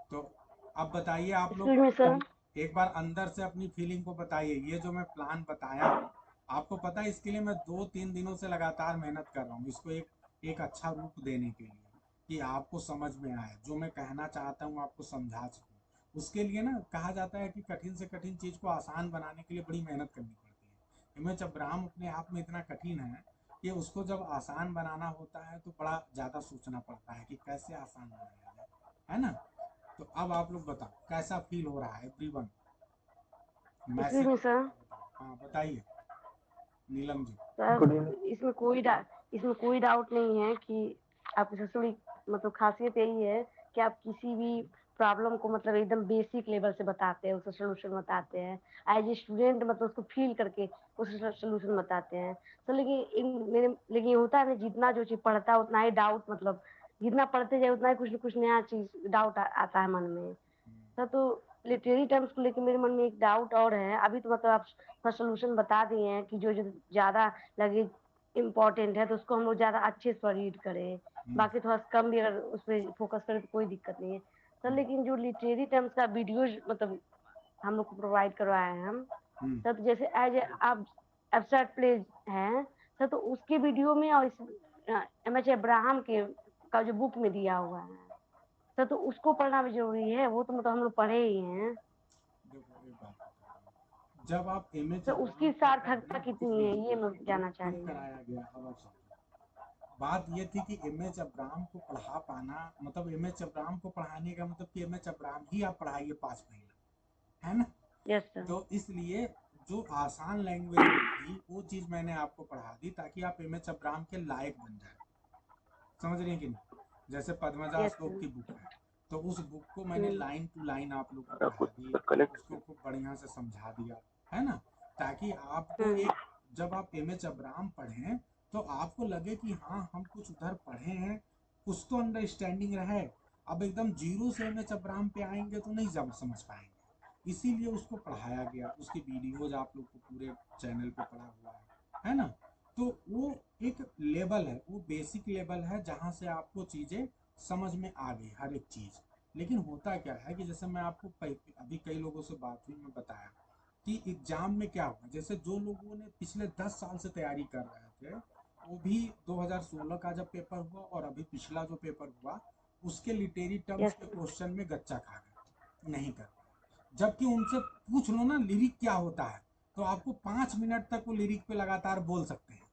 तो अब बताइए आप लोग, एक्सक्यूज मी सर। एक बार अंदर से अपनी फीलिंग को बताइए। ये जो मैं प्लान बताया हूँ, आपको पता है इसके लिए मैं 2-3 दिनों से लगातार मेहनत कर रहा हूँ, इसको एक एक अच्छा रूप देने के लिए, कि आपको समझ में आए, जो मैं कहना चाहता हूँ आपको समझा सकूँ। उसके लिए ना, कहा जाता है कि कठिन से कठिन चीज़ को आसान बनाने के लिए बड़ी मेहनत करनी पड़ती है। इमेज अब्राहम अपने आप में इतना कठिन है कि उसको जब आसान बनाना होता है तो बड़ा ज़्यादा सोचना पड़ता है कि कैसे आसान बनाया जाए, है ना? तो अब आप लोग बताओ कैसा फील हो रहा है एवरीवन, एक्सक्यूज मैसेज मी करके सर। बताओ। हाँ बताइए Neelam ji. Good sir, evening. इसमें कोई डाउट नहीं है कि आपकी सबसे बड़ी मतलब खासियत यही है कि आप किसी भी प्रॉब्लम को मतलब एकदम बेसिक लेवल से बताते हैं, उसका सोल्यूशन बताते हैं। एज ए स्टूडेंट मतलब उसको फील करके उसका सोल्यूशन बताते हैं। तो लेकिन ये होता है ना, जितना जो चीज़ पढ़ता है उतना ही डाउट, मतलब जितना पढ़ते जाए उतना ही कुछ न कुछ नया चीज़ डाउट आता है मन में। सर, तो लिटरेरी टर्म्स को लेके मेरे मन में एक डाउट और है। अभी तो मतलब आप सोल्यूशन बता दिए हैं कि जो जो ज़्यादा लगे इम्पोर्टेंट है तो उसको हम लोग ज़्यादा अच्छे से रीड करें, बाकी थोड़ा सा कम भी अगर उस पर फोकस करें तो कोई दिक्कत नहीं है सर। लेकिन जो लिटरेरी टर्म्स का वीडियोज मतलब हम लोग को प्रोवाइड करवाए हैं हम सर, तो जैसे एज ए आप एब्स्ट्रैक्ट प्लेज हैं सर, तो उसके वीडियो में और इस एम.एच. अब्राहम के का जो बुक में दिया हुआ है सर, तो उसको पढ़ना भी ज़रूरी है। वो तो मतलब हम लोग पढ़े ही हैं। देखो एक बात बताता हूँ, जब आप एमए तो उसकी सार्थकता कितनी है ये मैं जानना चाह क्यों रही हूँ। कराया गया, अब आप समझो। बात ये थी कि एम एच अब्राहम को पढ़ा पाना, मतलब एम एच अब्राहम को पढ़ाने का मतलब कि एम एच अब्राहम ही आप पढ़ाइए 5 महीना, है ना। Yes sir. तो इसलिए जो आसान लैंग्वेज थी वो चीज़ मैंने आपको पढ़ा दी ताकि आप एम एच अब्राहम के लायक बन जाए। समझ रहे हैं कि नहीं। जैसे पद्मजा यस श्लोक सर। की बुक है, तो उस बुक को मैंने लाइन टू लाइन आप लोग को पढ़ा दी, कलेक्ट उसको खूब बढ़िया से समझा दिया, है ना, ताकि आपको एक, जब आप एम एच अब्राहम पढ़ें तो आपको लगे कि हाँ हम कुछ उधर पढ़े हैं, कुछ तो अंडरस्टैंडिंग रहे। अब एकदम जीरो से एम एच अब्राहम पे आएंगे तो नहीं समझ पाएंगे, इसीलिए उसको पढ़ाया गया। उसकी वीडियोज आप लोग को पूरे चैनल पे पड़ा हुआ है ना। तो वो एक लेवल है, वो बेसिक लेवल है जहाँ से आपको चीज़ें समझ में आ गई, हर एक चीज़। लेकिन होता क्या है कि जैसे मैं आपको अभी कई लोगों से बात हुई, मैं बताया कि एग्जाम में क्या हुआ। जैसे जो लोगों ने पिछले 10 साल से तैयारी कर रहे थे, वो भी 2016 का जब पेपर हुआ और अभी पिछला जो पेपर हुआ उसके लिटरेरी टर्म्स यस के क्वेश्चन में गच्चा खा गए, नहीं कर पाए। जबकि उनसे पूछ लो ना लिरिक क्या होता है, तो आपको 5 मिनट तक वो लिरिक पे लगातार बोल सकते हैं।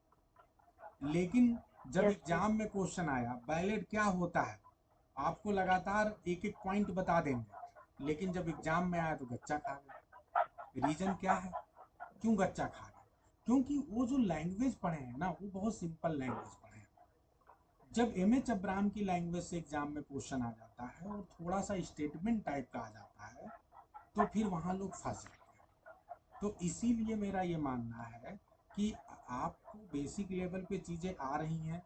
लेकिन जब यस सर। एग्जाम में क्वेश्चन आया बैलेट क्या होता है, आपको लगातार एक एक पॉइंट बता देंगे, लेकिन जब एग्जाम में आया तो गच्चा खा गए। रीजन क्या है, क्यों गच्चा खा गए? क्योंकि वो जो लैंग्वेज पढ़े हैं ना, वो बहुत सिंपल लैंग्वेज पढ़े हैं। जब एम एच अब्राहम की लैंग्वेज से एग्जाम में क्वेश्चन आ जाता है और थोड़ा सा स्टेटमेंट टाइप का आ जाता है, तो फिर वहां लोग फंस जाते हैं। तो इसीलिए मेरा ये मानना है कि आपको बेसिक लेवल पे चीज़ें आ रही हैं,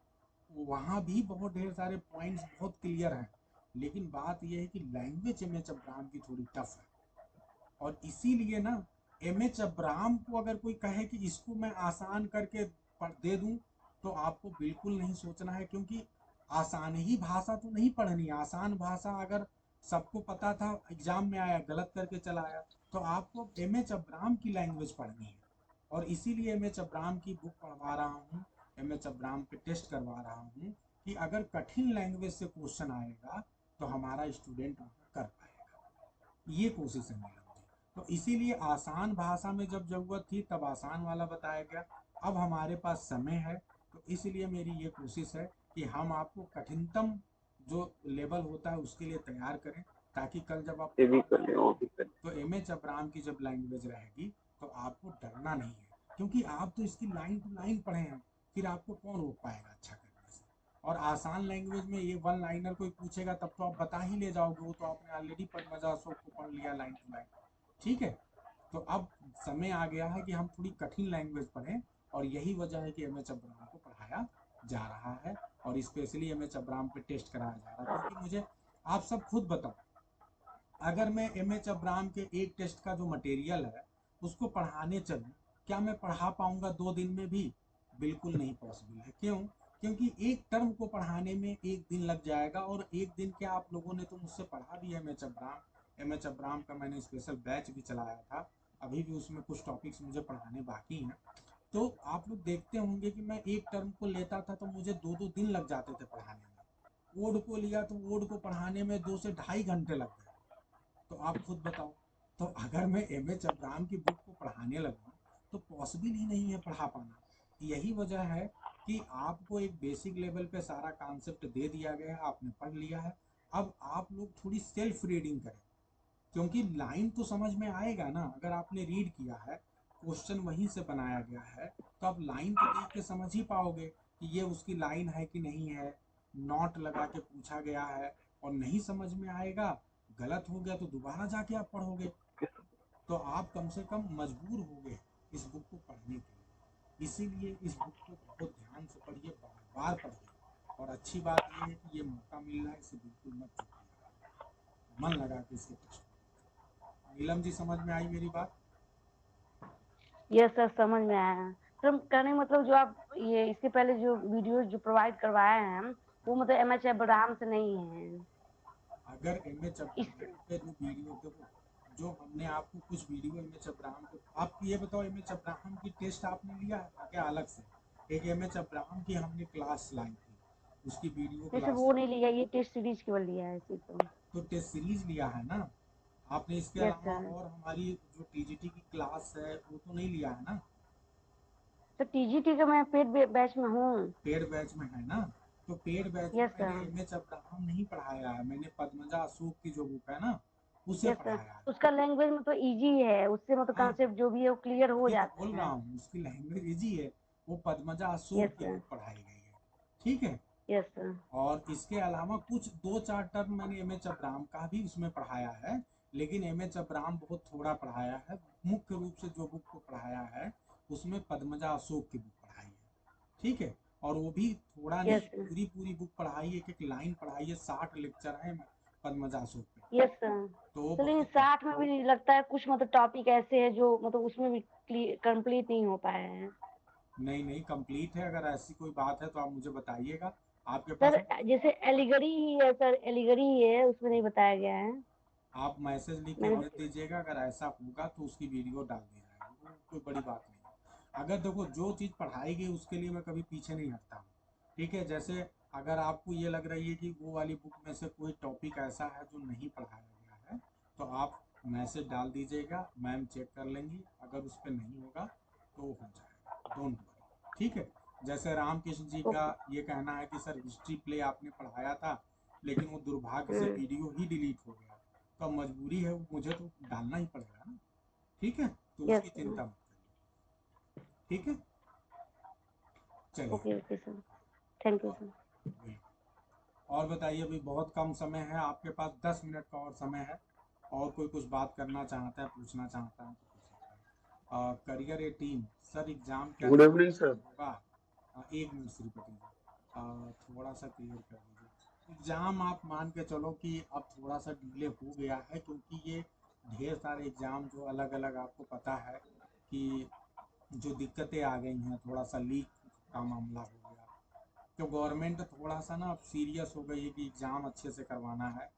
वहाँ भी बहुत ढेर सारे पॉइंट्स बहुत क्लियर हैं, लेकिन बात यह है कि लैंग्वेज एम एच अब्राहम की थोड़ी टफ है। और इसीलिए ना एम एच अब्राहम को अगर कोई कहे कि इसको मैं आसान करके दे दूं, तो आपको बिल्कुल नहीं सोचना है, क्योंकि आसान ही भाषा तो नहीं पढ़नी। आसान भाषा अगर सबको पता था, एग्जाम में आया गलत करके चला आया, तो आपको एम एच अब्राहम की लैंग्वेज पढ़नी है। और इसीलिए एम एच अब्राहम की बुक पढ़वा रहा हूँ, एम एच अब्राहम पे टेस्ट करवा रहा हूँ कि अगर कठिन लैंग्वेज से क्वेश्चन आएगा तो हमारा स्टूडेंट वहाँ कर पाएगा। ये कोशिश है नीलम जी। तो इसीलिए आसान भाषा में जब जरूरत थी तब आसान वाला बताया गया, अब हमारे पास समय है, तो इसलिए मेरी ये कोशिश है कि हम आपको कठिनतम जो लेवल होता है उसके लिए तैयार करें, ताकि कल जब आप ये भी कर ले वो भी कर ले। तो एम एच अब्राहम की जब लैंग्वेज रहेगी तो आपको डरना नहीं है, क्योंकि आप तो इसकी लाइन टू लाइन पढ़े हैं, फिर आपको कौन रोक पाएगा अच्छा करने से। और आसान लैंग्वेज में ये वन लाइनर कोई पूछेगा तब तो आप बता ही ले जाओगे, वो तो आपने ऑलरेडी पद्मजा अशोक को पढ़ लिया लाइन टू लाइन। ठीक है। तो अब समय आ गया है कि हम थोड़ी कठिन लैंग्वेज पढ़ें, और यही वजह है कि एम एच अब्राहम को पढ़ाया जा रहा है, और स्पेशली एम एच अब्राहम पे टेस्ट कराया जा रहा है। क्योंकि मुझे, आप सब खुद बताओ, अगर मैं एम एच अब्राहम के एक टेस्ट का जो मटेरियल है उसको पढ़ाने चलूँ, क्या मैं पढ़ा पाऊंगा 2 दिन में भी? बिल्कुल नहीं पॉसिबल है। क्यों? क्योंकि एक टर्म को पढ़ाने में 1 दिन लग जाएगा, और 1 दिन क्या, आप लोगों ने तो मुझसे पढ़ा भी है एम एच अब्राहम का मैंने स्पेशल बैच भी चलाया था, अभी भी उसमें कुछ टॉपिक्स मुझे पढ़ाने बाकी हैं। तो आप लोग देखते होंगे कि मैं एक टर्म को लेता था तो मुझे 2-2 दिन लग जाते थे पढ़ाने में। वर्ड को लिया तो वर्ड को पढ़ाने में 2 से ढाई घंटे लग गए। तो आप खुद बताओ, तो अगर मैं एम एच अब्राहम की बुक को पढ़ाने लगूँ तो पॉसिबल ही नहीं है पढ़ा पाना। यही वजह है कि आपको एक बेसिक लेवल पे सारा कॉन्सेप्ट दे दिया गया है, आपने पढ़ लिया है। अब आप लोग थोड़ी सेल्फ रीडिंग करें, क्योंकि लाइन तो समझ में आएगा ना, अगर आपने रीड किया है, क्वेश्चन वहीं से बनाया गया है, तो आप लाइन तो देख के समझ ही पाओगे कि ये उसकी लाइन है कि नहीं है। नॉट लगा के पूछा गया है, और नहीं समझ में आएगा, गलत हो गया तो दोबारा जाके आप पढ़ोगे। तो आप कम से कम मजबूर हो गए इस बुक को पढ़ने के लिए। इसीलिए इस बुक को बहुत ध्यान से पढ़िए, बार बार पढ़िए। और अच्छी बात यह है कि ये मौका मिल रहा है, इसे बिल्कुल मत चूकिएगा, मन लगा के इसे टेस्ट करिए। नीलम जी, समझ में आई मेरी बात? यस सर, समझ में आया। सर कहने का मतलब जो आप ये इसके पहले जो वीडियो जो प्रोवाइड करवाए हैं वो मतलब एम एच अब्राहम से नहीं है अगर एम एच इस। अब्राहम पे जो वीडियो, देखो जो हमने आपको कुछ वीडियो एम एच अब्राहम पे, आप ये बताओ एम एच अब्राहम की टेस्ट आपने लिया है क्या अलग से? एक एम एच अब्राहम की हमने क्लास लाई थी, उसकी वीडियो नहीं सर क्लास। वो नहीं लिया, ये टेस्ट सीरीज केवल लिया है इसी को। तो टेस्ट सीरीज लिया है ना, आपने इसके यस अलावा सर। और हमारी जो टीजीटी की क्लास है वो तो नहीं लिया है ना? तो टीजीटी का मैं पेड बैच में हूँ। पेड बैच में है ना? तो पेड बैच में यस मैंने सर। एमएच अब्राहम नहीं पढ़ाया है, मैंने पद्मजा अशोक की जो बुक है ना उसे यस सर। पढ़ाया है। उसका लैंग्वेज में तो इजी है, उससे मतलब हाँ, कॉन्सेप्ट जो भी है वो क्लियर हो वही तो जाते बोल रहा हैं। हूँ, उसकी लैंग्वेज इजी है। वो पद्मजा अशोक यस की सर। बुक पढ़ाई गई है। ठीक है। Yes sir. और इसके अलावा कुछ 2-4 टर्म मैंने एमएच अब्राहम का भी उसमें पढ़ाया है, लेकिन एमएच अब्राहम बहुत थोड़ा पढ़ाया है। मुख्य रूप से जो बुक को पढ़ाया है उसमें पद्मजा अशोक की बुक पढ़ाई है। ठीक है। और वो भी थोड़ा नहीं, यस सर। पूरी पूरी बुक पढ़ाई, एक एक लाइन पढ़ाई है, 60 लेक्चर है पद्मजा अशोक पे। Yes sir. तो वो तो लेकिन बहुत 60 में भी नहीं लगता है, कुछ मतलब टॉपिक ऐसे है जो मतलब उसमें भी कंप्लीट नहीं हो पाए हैं। नहीं नहीं कंप्लीट है। अगर ऐसी कोई बात है तो आप मुझे बताइएगा। आपके पास सर जैसे एलिगरी ही है सर, एलिगरी ही है, उसमें नहीं बताया गया है। आप मैसेज लिख के मैंने भेज दीजिएगा, अगर ऐसा होगा तो उसकी वीडियो डाल दी जाएगी, वो कोई बड़ी बात नहीं है। अगर देखो जो चीज़ पढ़ाई गई उसके लिए मैं कभी पीछे नहीं हटता हूँ। ठीक है। जैसे अगर आपको ये लग रही है कि वो वाली बुक में से कोई टॉपिक ऐसा है जो नहीं पढ़ाया गया है तो आप मैसेज डाल दीजिएगा, मैम चेक कर लेंगी। अगर उस पर नहीं होगा तो हो जाएगा, डोंट वरी। ठीक है। जैसे रामकृष्ण जी का ओके। ये कहना है कि सर हिस्ट्री प्ले आपने पढ़ाया था लेकिन वो दुर्भाग्य से हम्म। वीडियो ही डिलीट हो गया, तो अब मजबूरी है, वो मुझे तो डालना ही पड़ेगा ना। ठीक है। तो यस उसकी सर। चिंता मत करिए। ठीक है। चलिए। Okay okay sir. Thank you और सर। और बताइए, अभी बहुत कम समय है आपके पास, 10 मिनट का और समय है। और कोई कुछ बात करना चाहता है, पूछना चाहता है तो पूछ सकता है। करियर 18 सर, एग्जाम क्या गुड इवनिंग दिसंबर सर। में होगा? एक मिनट श्रीपति जी, थोड़ा सा क्लियर कर दीजिए। एग्जाम आप मान के चलो कि अब थोड़ा सा डिले हो गया है, क्योंकि ये ढेर सारे एग्जाम जो अलग अलग, आपको पता है कि जो दिक्कतें आ गई हैं, थोड़ा सा लीक का मामला हो गया, तो गवर्नमेंट थोड़ा सा ना अब सीरियस हो गई है कि एग्ज़ाम अच्छे से करवाना है।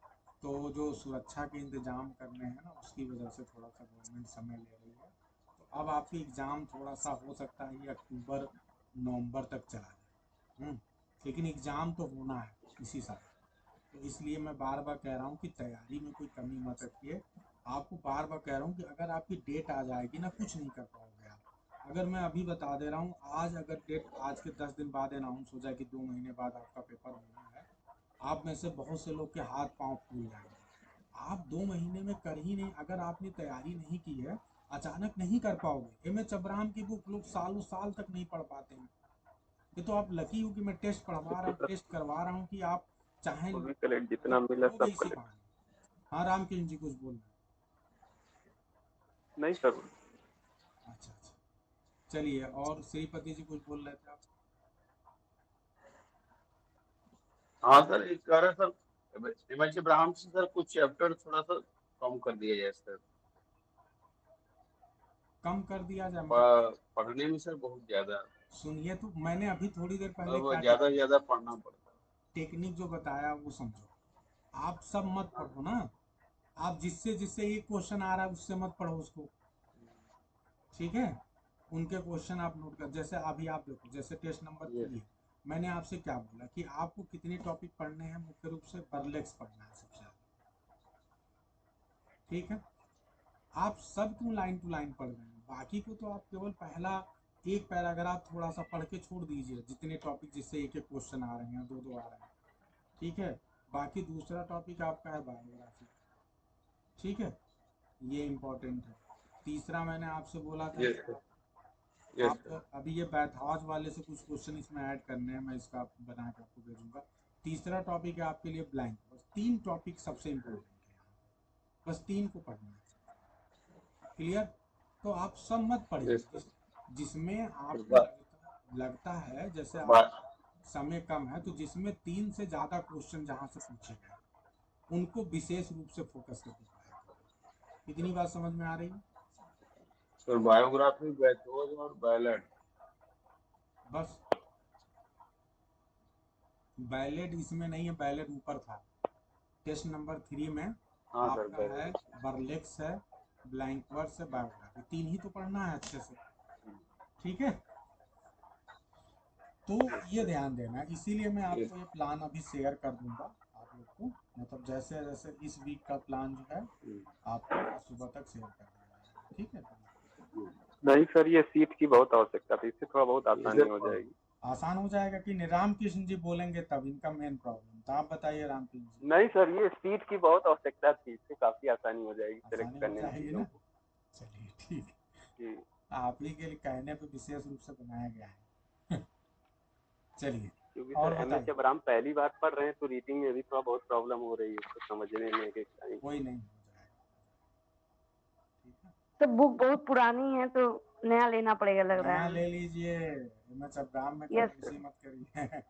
तो जो सुरक्षा के इंतज़ाम करने हैं ना, उसकी वजह से थोड़ा सा गवर्नमेंट समय ले रही है। तो अब आपकी एग्ज़ाम थोड़ा सा हो सकता है ये अक्टूबर नवंबर तक चला जाए। लेकिन एग्ज़ाम तो होना है इसी साल। तो इसलिए मैं बार बार कह रहा हूँ कि तैयारी में कोई कमी मत रखिए। आपको बार बार कह रहा हूँ कि अगर आपकी डेट आ जाएगी ना, कुछ नहीं कर पाओगे आप। अगर मैं अभी बता दे रहा हूँ, आज अगर डेट आज के 10 दिन बाद अनाउंस हो जाए कि 2 महीने बाद आपका पेपर होना है, आप में से बहुत से लोग के हाथ पांव फूल जाएंगे। आप 2 महीने में कर ही नहीं, अगर आपने तैयारी नहीं की है, अचानक नहीं कर पाओगे। एमएच अब्राहम की बुक लोग सालों साल तक नहीं पढ़ पाते हैं। ये तो आप लकी हो कि मैं टेस्ट पढ़वा रहा हूँ, टेस्ट करवा रहा हूँ कि आप चाहें वो भी कलेक्ट मतलब जितना मिला पढ़ोगे सब इसी कलेक्ट। बहाने। हाँ रामकिशन जी कुछ बोल रहे नहीं सर। हैं? अच्छा अच्छा। चलिए, और श्रीपति जी कुछ बोल रहे थे आप? हाँ सर, एक कह रहा सर एमएच इब्राहिम से सर कुछ चैप्टर थोड़ा सा कम कर दिया जाए सर। कम कर दिया जाए मतलब? पढ़ने में सर बहुत ज्यादा, सुनिए, तो मैंने अभी थोड़ी देर पहले मतलब क्या ज्यादा ज्यादा पढ़ना पड़ता टेक्निक जो बताया वो समझो। आप सब मत पढ़ो ना। आप जिससे जिससे एक क्वेश्चन आ रहा है उससे मत पढ़ो उसको। ठीक है। उनके क्वेश्चन आप नोट कर, जैसे अभी आप देखो, जैसे टेस्ट नंबर है। 3 है। मैंने आपसे क्या बोला कि आपको कितने टॉपिक पढ़ने हैं? मुख्य रूप से बर्लेक्स पढ़ना है सबसे ज्यादा। ठीक है। आप सब क्यों लाइन टू लाइन पढ़ रहे हैं? बाकी को तो आप केवल पहला एक पैराग्राफ थोड़ा सा पढ़ के छोड़ दीजिए, जितने टॉपिक जिससे एक एक क्वेश्चन आ रहे हैं, दो दो आ रहे हैं। ठीक है। बाकी दूसरा टॉपिक आपका है बायोग्राफी। ठीक है। ये इम्पोर्टेंट है। तीसरा मैंने आपसे बोला था यस कि सर। यस आप सर। अभी ये बैथाज वाले से कुछ क्वेश्चन इसमें ऐड करने हैं, मैं इसका बना के आपको भेजूंगा। तीसरा टॉपिक है आपके लिए ब्लैंक। बस 3 टॉपिक सबसे इम्पोर्टेंट है यहाँ पे। बस 3 को पढ़ना है। क्लियर? तो आप सब मत पढ़िए, यस सर। जिसमें आपको बा, लगता है, जैसे बा, आप समय कम है तो जिसमें 3 से ज़्यादा क्वेश्चन जहाँ से पूछे गए उनको विशेष रूप से फोकस करके पढ़ाई करिए। इतनी बात समझ में आ रही है? सर बायोग्राफी, बैथोज और बैलेट। बस। बैलेट इसमें नहीं है, बैलेट ऊपर था। टेस्ट नंबर 3 में हाँ सर आपका है बैलेट। बर्लेक्स है, ब्लैंक वर्स है, बायोग्राफी। 3 ही तो पढ़ना है अच्छे से। ठीक है। तो यस ये सर। ध्यान देना, इसीलिए मैं यस। आपको ये प्लान अभी शेयर कर दूंगा। आप लोग को, मतलब जैसे जैसे इस वीक का प्लान जो है आपको सुबह तक शेयर कर दिया जाएगा, ठीक है? नहीं सर, ये सीट की बहुत आवश्यकता थी, इससे थोड़ा बहुत आसानी हो जाएगी। आसान हो जाएगा कि नहीं? रामकृष्ण जी बोलेंगे तब, इनका मेन प्रॉब्लम था। आप बताइए रामकृष्ण जी। नहीं सर, ये सीट की बहुत आवश्यकता थी, इससे काफी आसानी हो जाएगी सेलेक्ट आसानी हो करने में जाएगी चीजों ना? को। चलिए ठीक है, जी। आप ही के लिए कहने पे विशेष रूप से बनाया गया है। चलिए क्योंकि सर और एमएच बताइए। अब्राहम पहली बार पढ़ रहे हैं, तो रीडिंग में भी थोड़ा बहुत प्रॉब्लम हो रही है उसको समझने में एक एक टाइम। कोई नहीं, हो जाएगा, ठीक है? तो बुक बहुत पुरानी है तो नया लेना पड़ेगा लग रहा नया है। ले लीजिए, एमएच अब्राहम में यस कंजूसी मत करिए।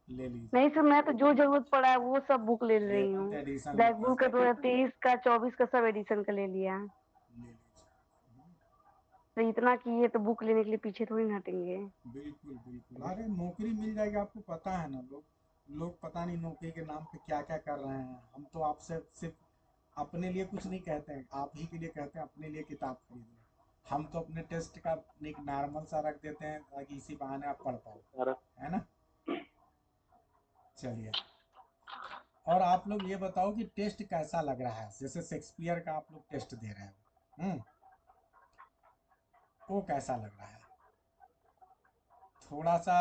ले लीजिए, नहीं सर, मैं तो जो जरूरत पड़ा है वो सब बुक ले रही 11th हूँ। एडिशन ले बैक बुक का लीजिए, 2023 का 24 का सब एडिशन का ले लिया। ले लीजिए। तो इतना किए तो बुक लेने के लिए पीछे थोड़ी ना हटेंगे। बिल्कुल बिल्कुल, अरे नौकरी मिल जाएगी आपको, पता है ना। लोग लोग पता नहीं नौकरी के नाम पे क्या क्या कर रहे हैं। हम तो आपसे सिर्फ अपने लिए कुछ नहीं कहते हैं, आप ही के लिए कहते हैं अपने लिए किताब खरीदना। हम तो अपने टेस्ट का एक नॉर्मल सा रख देते हैं ताकि इसी बहाने आप पढ़ पाओ, सर है ना? चलिए, और आप लोग ये बताओ कि टेस्ट कैसा लग रहा है? जैसे शेक्सपियर का आप लोग टेस्ट दे रहे हो, वो कैसा लग रहा है? थोड़ा सा।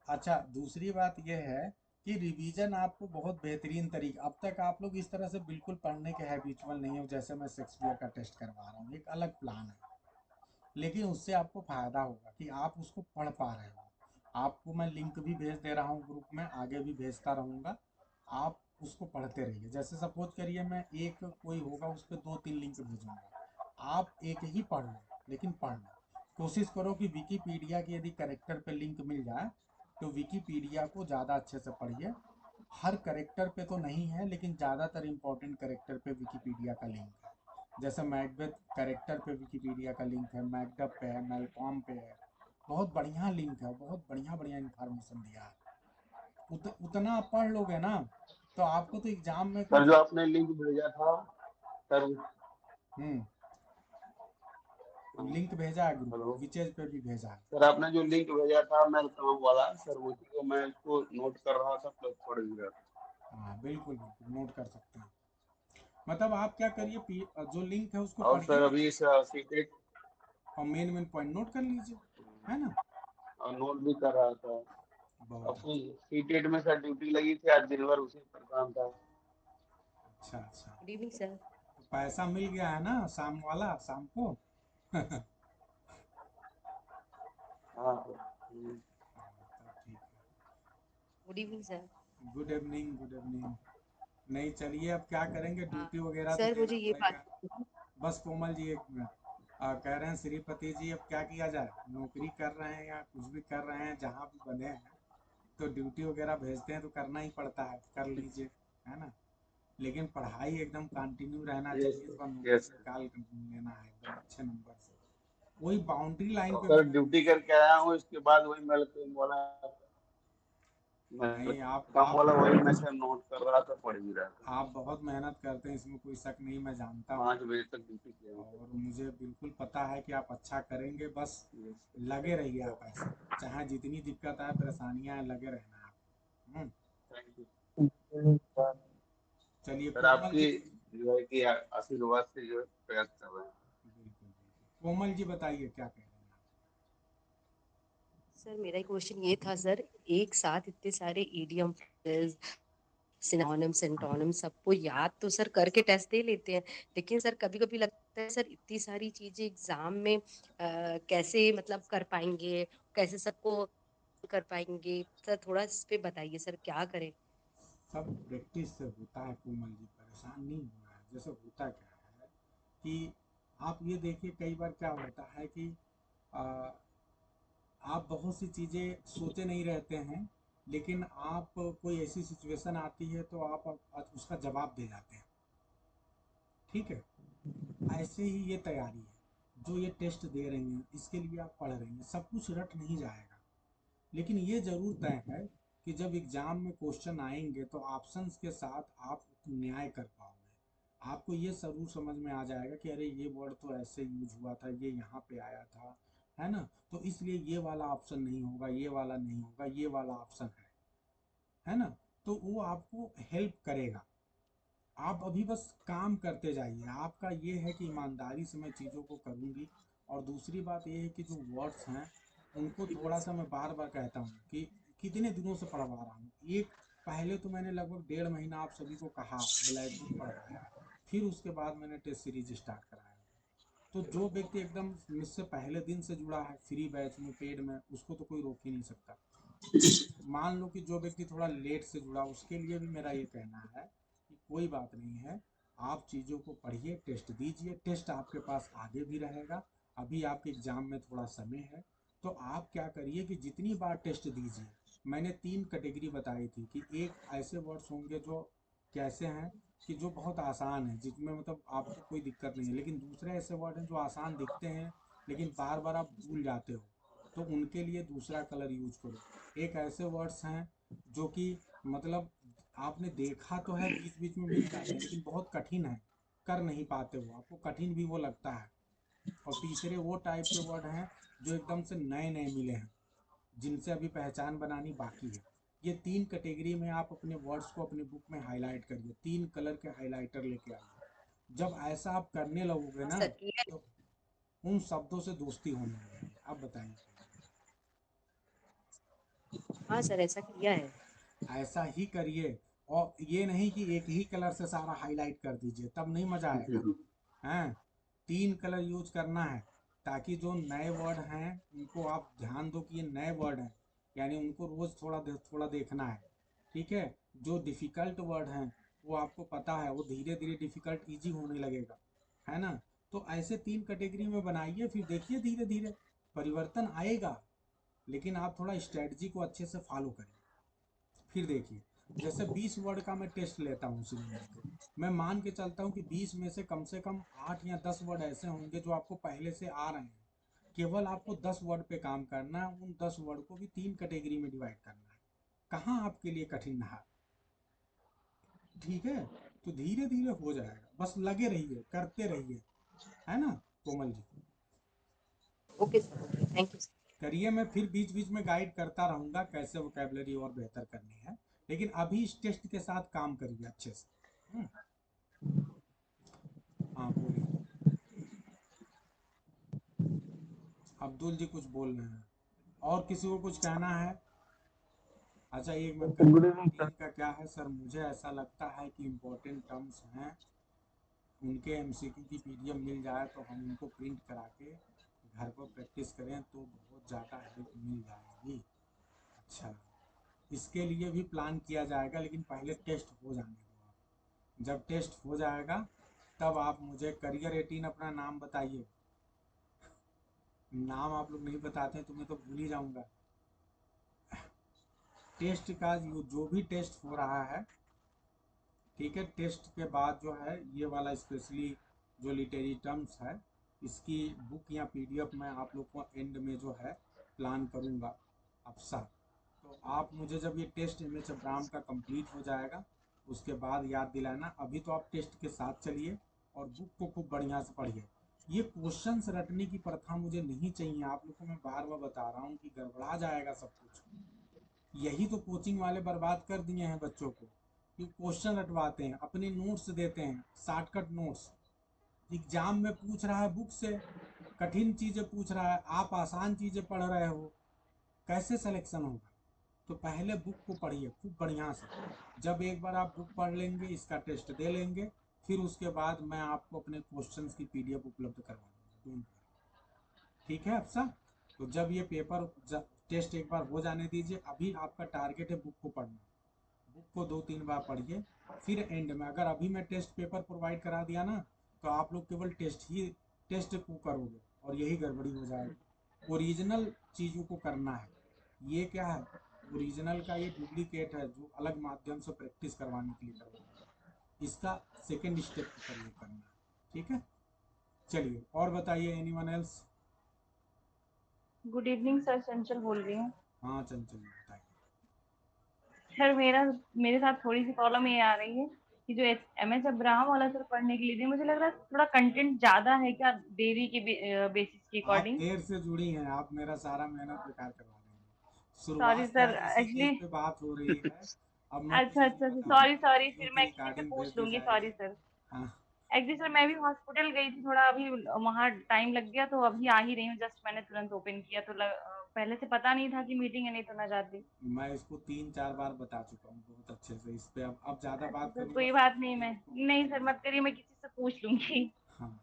अच्छा, दूसरी बात यह है कि रिवीजन आपको बहुत बेहतरीन तरीके, अब तक आप लोग इस तरह से बिल्कुल पढ़ने के हैबिचुअल नहीं हो जैसे मैं शेक्सपियर का टेस्ट करवा रहा हूँ। एक अलग प्लान है, लेकिन उससे आपको फायदा होगा कि आप उसको पढ़ पा रहे हो। आपको मैं लिंक भी भेज दे रहा हूँ ग्रुप में, आगे भी भेजता रहूँगा। आप उसको पढ़ते रहिए। जैसे सपोज करिए मैं एक कोई होगा उस पर 2-3 लिंक भेजूंगा, आप एक ही पढ़ लो, लेकिन पढ़ना कोशिश करो कि विकीपीडिया की यदि करेक्टर पे लिंक मिल जाए तो विकीपीडिया को ज़्यादा अच्छे से पढ़िए। हर करेक्टर पे तो नहीं है, लेकिन ज़्यादातर इम्पोर्टेंट करेक्टर पे विकीपीडिया का लिंक है। जैसे मैकबेथ करेक्टर पे विकीपीडिया का लिंक है, मैकडब पे है, मेलकॉम पे है। बहुत बढ़िया लिंक है, बहुत बढ़िया बढ़िया इन्फॉर्मेशन दिया है। उतना आप पढ़ लोगे ना तो आपको तो एग्जाम में सर कुछ। जो आपने लिंक भेजा था सर, हम्म लिंक भेजा है ग्रुप हेलो में, विचेज पे भी भेजा है। सर, आपने जो लिंक भेजा था मैं काम वाला सर, उसी को मैं इसको नोट कर रहा था प्लस पढ़ भी रहा था। हाँ बिल्कुल बिल्कुल, नोट कर सकते हैं। मतलब आप क्या करिए, जो लिंक है उसको और सर पढ़िए अभी इस सीटेट और मेन मेन पॉइंट नोट कर लीजिए, है ना? नोट भी कर रहा था। बहुत अब अच्छा। सीटेट में सर ड्यूटी लगी थी, आज दिन भर उसी पर काम था। अच्छा अच्छा, गुड इवनिंग सर। तो पैसा मिल गया है ना शाम वाला, शाम को? हाँ, हाँ। तब ठीक है। Good evening sir. Good evening, good evening. नहीं, चलिए अब क्या करेंगे, हाँ ड्यूटी वगैरह तो सर, मुझे देना ये पड़ेगा। बात बस कोमल जी एक मिनट, कह रहे हैं श्रीपति जी अब क्या किया जाए, नौकरी कर रहे हैं या कुछ भी कर रहे हैं, जहाँ भी बने हैं तो ड्यूटी वगैरह भेजते हैं तो करना ही पड़ता है, कर लीजिए, है ना? लेकिन पढ़ाई एकदम कंटिन्यू रहना यस चाहिए, इस बार सर, नौकरी यस सर। निकाल कर लेना है एकदम अच्छे नंबर से। वही बाउंड्री लाइन और पे सर बैठे। ड्यूटी करके आया हूँ, इसके बाद वही मेल वाला नहीं, काम आप वाला वही मैं सर नोट कर रहा था, पढ़ भी रहा था। आप बहुत मेहनत करते हैं, इसमें कोई शक नहीं, मैं जानता हूँ। 5 बजे तक ड्यूटी किया हूँ और मुझे बिल्कुल पता है कि आप अच्छा करेंगे, बस सर। लगे रहिए आप ऐसे। चाहे जितनी दिक्कत आए, परेशानियां आए, लगे रहना आप। थैंक यू चलिए सर, कोमल आपकी जी। जो है कि आशीर्वाद से जो है प्रयास कर रहे हैं। बिल्कुल बिल्कुल, कोमल जी बताइए क्या कह रहे हैं आप? सर मेरा क्वेश्चन ये था सर, एक साथ इतने सारे ईडियम, सिनोनिम्स एंटोनिम सबको याद तो सर करके टेस्ट दे लेते हैं, लेकिन सर कभी कभी लगता है सर इतनी सारी चीजें एग्जाम में कैसे मतलब कर पाएंगे, कैसे सबको कर पाएंगे सर, थोड़ा इस पे बताइए सर क्या करें। सब प्रैक्टिस से होता है कोमल जी, परेशान नहीं होना है। जैसे होता क्या है कि आप ये देखिए, कई बार क्या होता है कि आ, आप बहुत सी चीज़ें सोचे नहीं रहते हैं, लेकिन आप कोई ऐसी सिचुएशन आती है तो आप उसका जवाब दे जाते हैं, ठीक है? ऐसे ही ये तैयारी है, जो ये टेस्ट दे रही हैं इसके लिए आप पढ़ रही हैं, सब कुछ रट नहीं जाएगा। लेकिन ये ज़रूर तय है कि जब एग्ज़ाम में क्वेश्चन आएंगे तो ऑप्शंस के साथ आप न्याय कर पाओगे। आपको ये ज़रूर समझ में आ जाएगा कि अरे ये वर्ड तो ऐसे यूज हुआ था, ये यहाँ पे आया था, है ना? तो इसलिए ये वाला ऑप्शन नहीं होगा, ये वाला नहीं होगा, ये वाला ऑप्शन है ना? तो वो आपको हेल्प करेगा। आप अभी बस काम करते जाइए। आपका ये है कि ईमानदारी से मैं चीज़ों को करूँगी। और दूसरी बात ये है कि जो वर्ड्स हैं उनको थोड़ा-सा मैं बार-बार कहता हूँ कि कितने दिनों से पढ़वा रहा हूँ। एक पहले तो मैंने लगभग 1.5 महीना आप सभी को कहा, ब्लैक बुक पढ़वाया, फिर उसके बाद मैंने टेस्ट सीरीज़ स्टार्ट कराया। तो जो व्यक्ति एकदम मुझसे पहले दिन से जुड़ा है फ्री बैच में, पेड में, उसको तो कोई रोक ही नहीं सकता। मान लो कि जो व्यक्ति थोड़ा लेट से जुड़ा, उसके लिए भी मेरा ये कहना है कि कोई बात नहीं है, आप चीज़ों को पढ़िए, टेस्ट दीजिए, टेस्ट आपके पास आगे भी रहेगा। अभी आपके एग्ज़ाम में थोड़ा समय है, तो आप क्या करिए कि जितनी बार टेस्ट दीजिए। मैंने 3 कैटेगरी बताई थी कि एक ऐसे वर्ड्स होंगे जो कैसे हैं कि जो बहुत आसान है, जिसमें मतलब आपको कोई दिक्कत नहीं है, लेकिन दूसरे ऐसे वर्ड हैं जो आसान दिखते हैं लेकिन बार बार आप भूल जाते हो, तो उनके लिए दूसरा कलर यूज करो। एक ऐसे वर्ड्स हैं जो कि मतलब आपने देखा तो है, बीच बीच में मिल जाते हैं, लेकिन बहुत कठिन है, कर नहीं पाते हो, आपको कठिन भी वो लगता है। और तीसरे वो टाइप के वर्ड हैं जो एकदम से नए नए मिले हैं, जिनसे अभी पहचान बनानी बाकी है। ये 3 कैटेगरी में आप अपने वर्ड्स को अपने बुक में हाईलाइट करिए, 3 कलर के हाइलाइटर लेके आइए। जब ऐसा आप करने लगोगे हाँ ना, सर किया तो उन शब्दों से दोस्ती होने लगेगी। अब बताइए। हाँ सर ऐसा किया है। ऐसा ही करिए। और ये नहीं कि एक ही कलर से सारा हाईलाइट कर दीजिए, तब नहीं मजा आएगा। हैं, 3 कलर यूज करना है, ताकि जो नए वर्ड हैं उनको आप ध्यान दो कि ये नए वर्ड हैं, यानी उनको रोज थोड़ा देखना है। ठीक है। जो डिफिकल्ट वर्ड हैं वो आपको पता है, वो धीरे धीरे डिफिकल्ट इजी होने लगेगा, है ना। तो ऐसे 3 कैटेगरी में बनाइए, फिर देखिए धीरे धीरे परिवर्तन आएगा। लेकिन आप थोड़ा स्ट्रेटजी को अच्छे से फॉलो करिए। फिर देखिए, जैसे 20 वर्ड का मैं टेस्ट लेता हूँ सिनेरियो पे, मैं मान के चलता हूँ कि 20 में से कम 8 या 10 वर्ड ऐसे होंगे जो आपको पहले से आ रहे हैं। केवल आपको 10 वर्ड पे काम करना है, उन 10 वर्ड को भी 3 कैटेगरी में डिवाइड करना है। कहाँ आपके लिए कठिन रहा। ठीक है। तो धीरे धीरे हो जाएगा, बस लगे रहिए, करते रहिए, है ना Komal ji. Okay sir okay thank you sir. करिए, मैं फिर बीच बीच में गाइड करता रहूंगा कैसे वोकेबलरी और बेहतर करनी है। लेकिन अभी इस टेस्ट के साथ काम करिए अच्छे से। हाँ बोलिए। अब्दुल जी कुछ बोल रहे हैं, और किसी को कुछ कहना है। अच्छा, एक मैं good career evening sir. Routine का क्या है सर, मुझे ऐसा लगता है कि इम्पोर्टेंट टर्म्स हैं, उनके एमसीक्यू की पीडीएफ मिल जाए तो हम उनको प्रिंट करा के घर पर प्रैक्टिस करें तो बहुत ज़्यादा हेल्प मिल जाएगी। अच्छा, इसके लिए भी प्लान किया जाएगा, लेकिन पहले टेस्ट हो जाने दो आप। जब टेस्ट हो जाएगा तब आप मुझे करियर 18 अपना नाम बताइए। नाम आप लोग नहीं बताते हैं तो मैं तो भूल ही जाऊंगा। टेस्ट का जो भी टेस्ट हो रहा है, ठीक है, टेस्ट के बाद जो है ये वाला स्पेशली जो लिटरेरी टर्म्स है, इसकी बुक या पीडीएफ मैं आप लोग को एंड में जो है प्लान करूँगा अफसा। तो आप मुझे जब ये टेस्ट एमएच अब्राहम का कंप्लीट हो जाएगा उसके बाद याद दिलाना। अभी तो आप टेस्ट के साथ चलिए और बुक को खूब बढ़िया से पढ़िए। ये क्वेश्चंस रटने की प्रथा मुझे नहीं चाहिए। आप लोग को मैं बार बार बता रहा हूँ कि गड़बड़ा जाएगा सब कुछ। यही तो कोचिंग वाले बर्बाद कर दिए हैं बच्चों को, कि क्वेश्चन रटवाते हैं, अपने नोट्स देते हैं, शॉर्टकट नोट्स। एग्जाम में पूछ रहा है बुक से, कठिन चीजें पूछ रहा है, आप आसान चीजें पढ़ रहे हो, कैसे सिलेक्शन होगा। तो पहले बुक को पढ़िए खूब बढ़िया से। जब एक बार आप बुक पढ़ लेंगे, इसका टेस्ट दे लेंगे, फिर उसके बाद मैं आपको अपने क्वेश्चंस की पीडीएफ उपलब्ध करवा दूंगा, डोंट वरी। ठीक है अफसा। तो जब ये पेपर टेस्ट एक बार हो जाने दीजिए, अभी आपका टारगेट है बुक को पढ़ना। बुक को 2-3 बार पढ़िए, फिर एंड में अगर अभी मैं टेस्ट पेपर प्रोवाइड करा दिया ना, तो आप लोग केवल टेस्ट को करोगे और यही गड़बड़ी हो जाएगी। ओरिजिनल चीज़ों को करना है। ये क्या है, ओरिजिनल का ये डुप्लीकेट है जो अलग माध्यम से प्रैक्टिस करवाने के लिए करवाया गया। इसका सेकेंड स्टेप पर ये करना है। ठीक है। चलिए और बताइए, anyone else. Good evening sir, चंचल बोल रही हूँ। हाँ चंचल जी बताइए। सर मेरे साथ थोड़ी सी प्रॉब्लम ये आ रही है कि जो एमएस अब्राहम वाला सर पढ़ने के लिए दिए, मुझे लग रहा है थोड़ा कंटेंट ज्यादा है क्या, डेयरी के बेसिस के आप अकॉर्डिंग। देर से जुड़ी हैं, आप मेरा सारा मेहनत बेकार करवा देंगे। सॉरी शुरुआत क्या सर है, इसी चीज एक्चुअली पे बात हो रही है अब मैं अच्छा कुछ नहीं अच्छा बताऊंगा सॉरी सॉरी, फिर क्योंकि मैं किसी से रिकॉर्डिंग भेज पूछ दी लूंगी, सॉरी जाएगी। सर। हाँ एक्चुअली सर मैं भी हॉस्पिटल गई थी थोड़ा, अभी वहाँ टाइम लग गया, तो अभी आ ही रही हूँ, जस्ट मैंने तुरंत ओपन किया, तो पहले से पता नहीं था कि मीटिंग है, नहीं तो मैं जाती। मैं इसको 3-4 बार बता चुका हूँ बहुत अच्छे से। इस पे अब ज़्यादा अच्छा बात सर करूंगा कोई फिर बात नहीं, मैं मेरे को नहीं सर हाँ मत करिए, मैं किसी से पूछ लूंगी। हाँ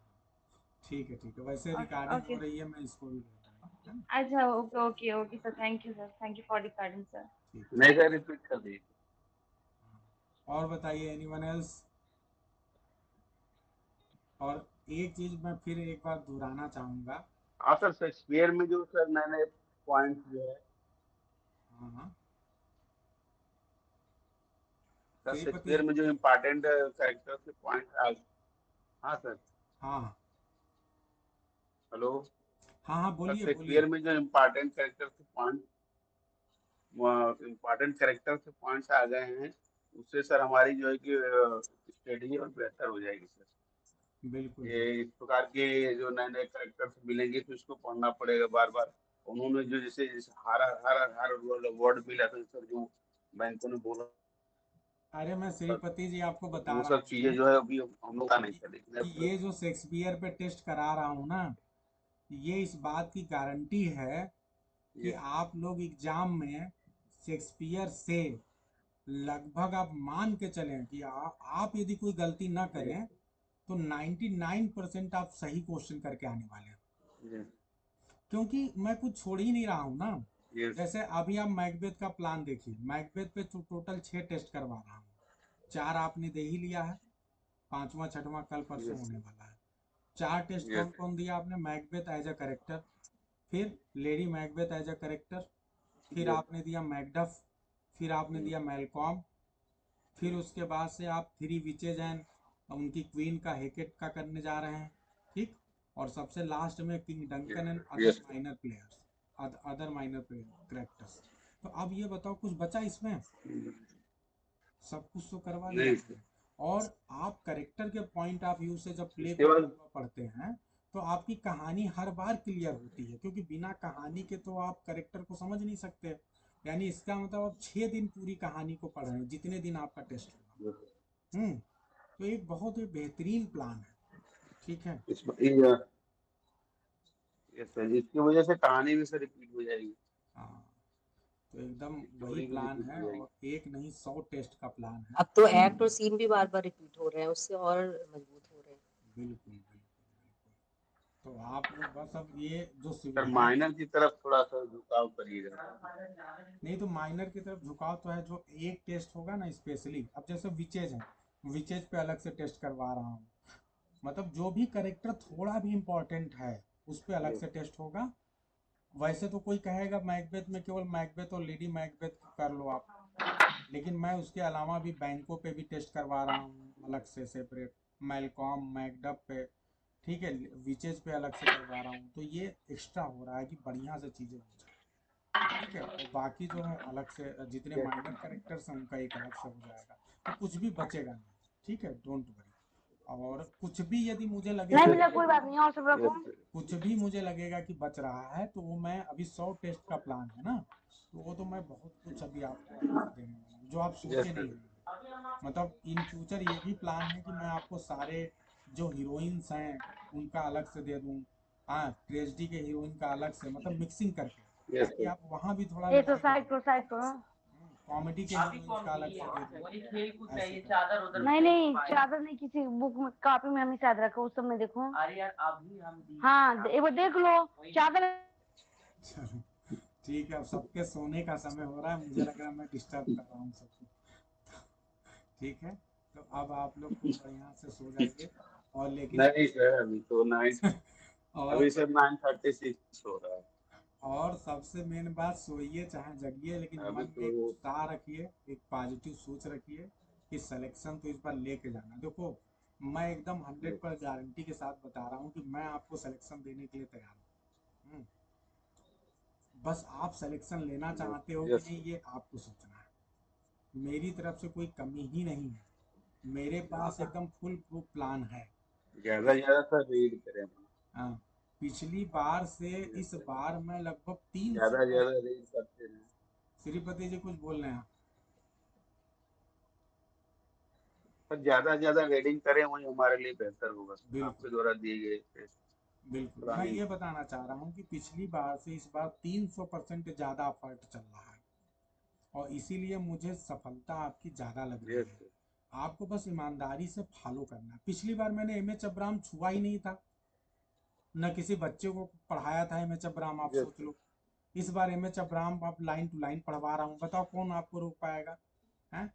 ठीक है ठीक है। वैसे ओके रिकॉर्डिंग ओके। हो रही है, मैं इसको भी भेज दूंगा, है ना? अच्छा okay okay okay sir, thank you sir, thank you for recording sir. ठीक नहीं सर, रिपीट कर दीजिए। हाँ। और बताइए एनीवन एल्स। और एक चीज मैं फिर एक बार दोहराना चाहूंगा। हाँ सर, शेक्सपियर में जो सर नए नए पॉइंट जो है हाँ हाँ सर, श्रीपति शेक्सपियर जी में जो बोलिए। इम्पोर्टेंट कैरेक्टर के पॉइंट। हाँ सर। हाँ हाँ हेलो। हाँ हाँ सर, बोलिए शेक्सपियर बोलिए। में जो इम्पोर्टेंट कैरेक्टर के पॉइंट इम्पोर्टेंट कैरेक्टर के पॉइंट्स आ गए हैं, उससे सर हमारी जो है कि स्टडी और बेहतर हो जाएगी सर। बिल्कुल ये बिल्कुल। इस प्रकार के जो नए नए कैरेक्टर्स मिलेंगे तो इसको पढ़ना पड़ेगा बार बार। उन्होंने जो जैसे जैसे हर हर हर वर्ड मिला था सर, जो बैंकों ने बोला, अरे मैं श्रीपति जी आपको तो बता वो रहा सब चीजें हूँ जो है अभी हम लोग का नहीं कि, था, लेकिन कि अब ये जो शेक्सपियर पे टेस्ट करा रहा हूँ ना, ये इस बात की गारंटी है कि ये आप लोग एग्जाम में शेक्सपियर से लगभग आप मान के चलें कि आप यदि कोई गलती ना ये करें तो 99% आप सही क्वेश्चन करके आने वाले हैं। ये क्योंकि मैं कुछ छोड़ ही नहीं रहा हूँ ना। ये जैसे अभी आप मैकबेथ का प्लान देखिए, मैकबेथ पे टोटल 6 टेस्ट करवा रहा हूँ। 4 आपने दे ही लिया है, 5वां 6वां कल ये परसों होने वाला है। 4 टेस्ट ये कौन कौन दिया आपने? मैकबेथ एज अ करेक्टर, फिर lady Macbeth as a character, फिर ये आपने दिया मैकडफ, फिर आपने दिया मेलकॉम, फिर उसके बाद से आप 3 विचेज एंड उनकी क्वीन का हेकेट का करने जा रहे हैं। ठीक। और सबसे लास्ट में किंग डंकन एंड ये other minor players, other minor characters. तो अब ये बताओ कुछ बचा इसमें? सब कुछ तो करवा लिया नहीं सर। आपने। और आप करेक्टर के पॉइंट ऑफ व्यू से जब प्ले इसके करते बाद हुए पढ़ते हैं तो आपकी कहानी हर बार क्लियर होती है, क्योंकि बिना कहानी के तो आप करेक्टर को समझ नहीं सकते। यानी इसका मतलब आप 6 दिन पूरी कहानी को पढ़ रहे हैं, जितने दिन आपका टेस्ट होगा। तो एक बहुत ही बेहतरीन प्लान है। ठीक है। इस ये सर, इसकी वजह से कहानी भी सर रिपीट हो जाएगी, हाँ तो एकदम वही स्टोरी भी प्लान रिपीट हो है, जाएगी। और एक नहीं 100 टेस्ट का प्लान है। अब तो एक्ट और सीन भी बार बार रिपीट हो रहे हैं, उससे और मजबूत हो रहे हैं। बिल्कुल बिल्कुल बिल्कुल। तो आप लोग बस अब ये जो सर सुविधाएं, माइनर की तरफ थोड़ा सा झुकाव करिएगा। नहीं तो माइनर की तरफ झुकाव तो है। जो एक टेस्ट होगा ना स्पेशली, अब जैसे विचेज है, विचेज पे अलग से टेस्ट करवा रहा हूँ। मतलब जो भी करेक्टर थोड़ा भी इम्पोर्टेंट है उस पे अलग ये से टेस्ट होगा। वैसे तो कोई कहेगा मैकबेथ में केवल मैकबेथ और लेडी मैकबेथ कर लो आप, लेकिन मैं उसके अलावा भी बैंकों पे भी टेस्ट करवा रहा हूँ अलग से सेपरेट, मेलकॉम मैकडप पे। ठीक है, विचेज पे अलग से करवा रहा हूँ। तो ये एक्स्ट्रा हो रहा है कि बढ़िया से चीज़ें हो जाए। ठीक है। और बाकी जो है अलग से जितने ये माइनर करेक्टर्स हैं उनका एक अलग से हो जाएगा। तो कुछ भी बचेगा नहीं। ठीक है, डोंट वरी। और कुछ भी यदि मुझे नहीं लगेगा मिला कि कोई बात नहीं, और सब ये रखो। कुछ भी मुझे लगेगा कि बच रहा है तो वो मैं अभी 100 टेस्ट का प्लान है ना, तो वो तो मैं बहुत कुछ अभी आपको अलग से देने वाला हूँ जो आप ये सोचे नहीं सर। होंगे। मतलब इन फ्यूचर ये भी प्लान है कि मैं आपको सारे जो हीरोइंस हैं उनका अलग से दे दूँ। हाँ, ट्रेजिडी के हीरोइन का अलग से, मतलब मिक्सिंग करके, ये ताकि सर। आप वहाँ भी थोड़ा ये तो लड़ाई साइड लड़ो। करो, साइड करो। कॉमेडी के हीरोइंस का अलग से दे दूँ, ऐसे कर। नहीं नहीं, चादर नहीं, किसी बुक में कॉपी में हमें शायद रखो, उस सब में देखो। हाँ एक बार देख लो चादर। चलो ठीक है, अब सबके सोने का समय हो रहा है, मुझे लग रहा है मैं डिस्टर्ब कर रहा हूँ सबको। ठीक है, तो अब आप लोग खूब बढ़िया से सो जाइए। और लेकिन नहीं सर, अभी तो और अभी सर 9:36 हो रहा है। और सबसे मेन बात, सोइए चाहे जगिए, लेकिन अभी मन में एक तो उत्साह रखिए, एक पॉजिटिव सोच रखिए कि सिलेक्शन तो इस बार लेके जाना। देखो मैं एकदम 100% गारंटी के साथ बता रहा हूँ कि मैं आपको सिलेक्शन देने के लिए तैयार हूँ। बस आप सिलेक्शन लेना चाहते हो कि यस नहीं, ये आपको सोचना है। मेरी तरफ से कोई कमी ही नहीं है, मेरे पास एकदम फुल प्रूफ प्लान है। ज्यादा ज्यादा सर रीड करें। हाँ, पिछली बार से इस बार मैं लगभग 300 ज्यादा टेस्ट। ज्यादा रीड करते रहे। श्रीपति जी कुछ बोल रहे हैं? पर ज्यादा रीडिंग करें वही हमारे लिए बेहतर होगा सर, आपके बिल्कुल द्वारा दिए गए टेस्ट बिल्कुल, मैं पुरानी। ये बताना चाह रहा हूँ कि पिछली बार से इस बार 300% ज़्यादा एफर्ट चल रहा है और इसीलिए मुझे सफलता आपकी ज़्यादा लग रही यस है। सर। आपको बस ईमानदारी से फॉलो करना है। पिछली बार मैंने एम.एच. अब्राहम छुआ ही नहीं था, न किसी बच्चे को पढ़ाया था एम.एच. अब्राहम, आप यस सोच सर। लो। इस बार एम.एच. अब्राहम आप लाइन टू लाइन पढ़वा रहा हूँ, बताओ कौन आपको रोक पाएगा? हैं?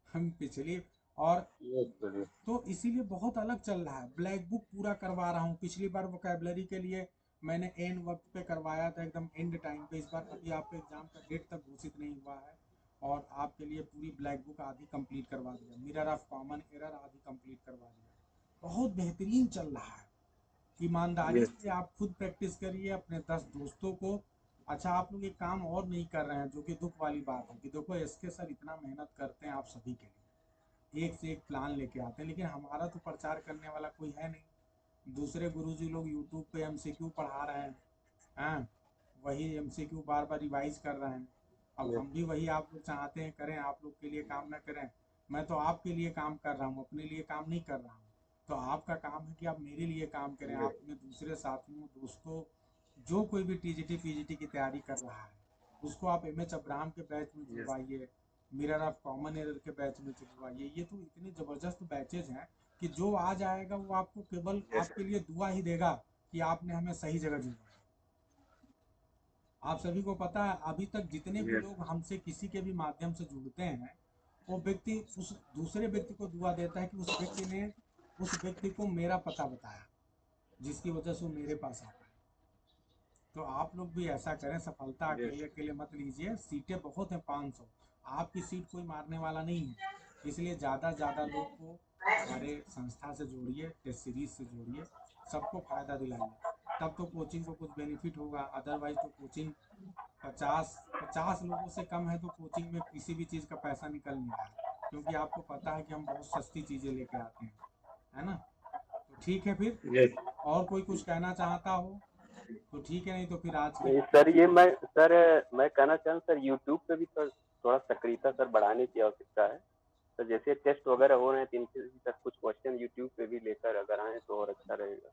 हम पिछली और यस सर। तो इसीलिए बहुत अलग चल रहा है। ब्लैक बुक पूरा करवा रहा हूँ। पिछली बार वोकेबलरी के लिए मैंने एंड वक्त पे करवाया था, एकदम एंड टाइम पे। इस बार अभी आपके एग्जाम का डेट तक घोषित नहीं हुआ है और आपके लिए पूरी ब्लैक बुक आधी कंप्लीट करवा दिया, मिरर ऑफ कॉमन एरर आधी कंप्लीट करवा दिया। बहुत बेहतरीन चल रहा है। ईमानदारी यस से आप खुद प्रैक्टिस करिए, अपने 10 दोस्तों को। अच्छा, आप लोग एक काम और नहीं कर रहे हैं, जो कि दुख वाली बात है कि देखो एसके सर इतना मेहनत करते हैं आप सभी के लिए, एक से एक प्लान लेके आते हैं, लेकिन हमारा तो प्रचार करने वाला कोई है नहीं। दूसरे गुरुजी लोग यूट्यूब पे एमसीक्यू पढ़ा रहे हैं, हाँ, वही एमसीक्यू बार बार रिवाइज कर रहे हैं। अब यस हम भी वही आप लोग चाहते हैं करें, आप लोग के लिए काम ना करें। मैं तो आपके लिए काम कर रहा हूँ, अपने लिए काम नहीं कर रहा हूँ। तो आपका काम है कि आप मेरे लिए काम करें। आप अपने दूसरे साथियों, दोस्तों, जो कोई भी टीजीटी पीजीटी की तैयारी कर रहा है उसको आप एम.एच. अब्राहम के बैच में यस जुड़वाइए, मिरर ऑफ कॉमन एरर के बैच में जुड़वाइए। ये तो इतने ज़बरदस्त बैचेज हैं कि जो आ जाएगा वो आपको केवल यस आपके लिए दुआ ही देगा कि आपने हमें सही जगह जुड़वाया। आप सभी को पता है, अभी तक जितने भी यस लोग हमसे किसी के भी माध्यम से जुड़ते हैं, वो व्यक्ति उस दूसरे व्यक्ति को दुआ देता है कि उस व्यक्ति ने उस व्यक्ति को मेरा पता बताया, जिसकी वजह से वो मेरे पास आ पाए। तो आप लोग भी ऐसा करें, सफलता यस अकेले अकेले मत लीजिए। सीटें बहुत हैं, 500। आपकी सीट कोई मारने वाला नहीं है। इसलिए ज़्यादा से ज़्यादा लोग को हमारे संस्था से जोड़िए, टेस्ट सीरीज से जोड़िए, सबको फ़ायदा दिलाइए। तब तो कोचिंग को कुछ बेनिफिट होगा, अदरवाइज तो कोचिंग 50 लोगों से कम है तो कोचिंग में किसी भी चीज़ का पैसा निकल नहीं रहा है, क्योंकि आपको पता है कि हम बहुत सस्ती चीज़ें लेके आते हैं, है ना? तो ठीक है फिर, यस। और कोई कुछ कहना चाहता हो तो ठीक है, नहीं तो फिर आज की नहीं सर, वीडियो ये मैं कहना चाहूँ सर, यूट्यूब पे भी सर थोड़ा सक्रियता सर बढ़ाने की आवश्यकता है। तो जैसे टेस्ट वगैरह हो रहे हैं तो इनके सर कुछ क्वेश्चन यूट्यूब पे भी लेकर अगर आए तो और अच्छा रहेगा,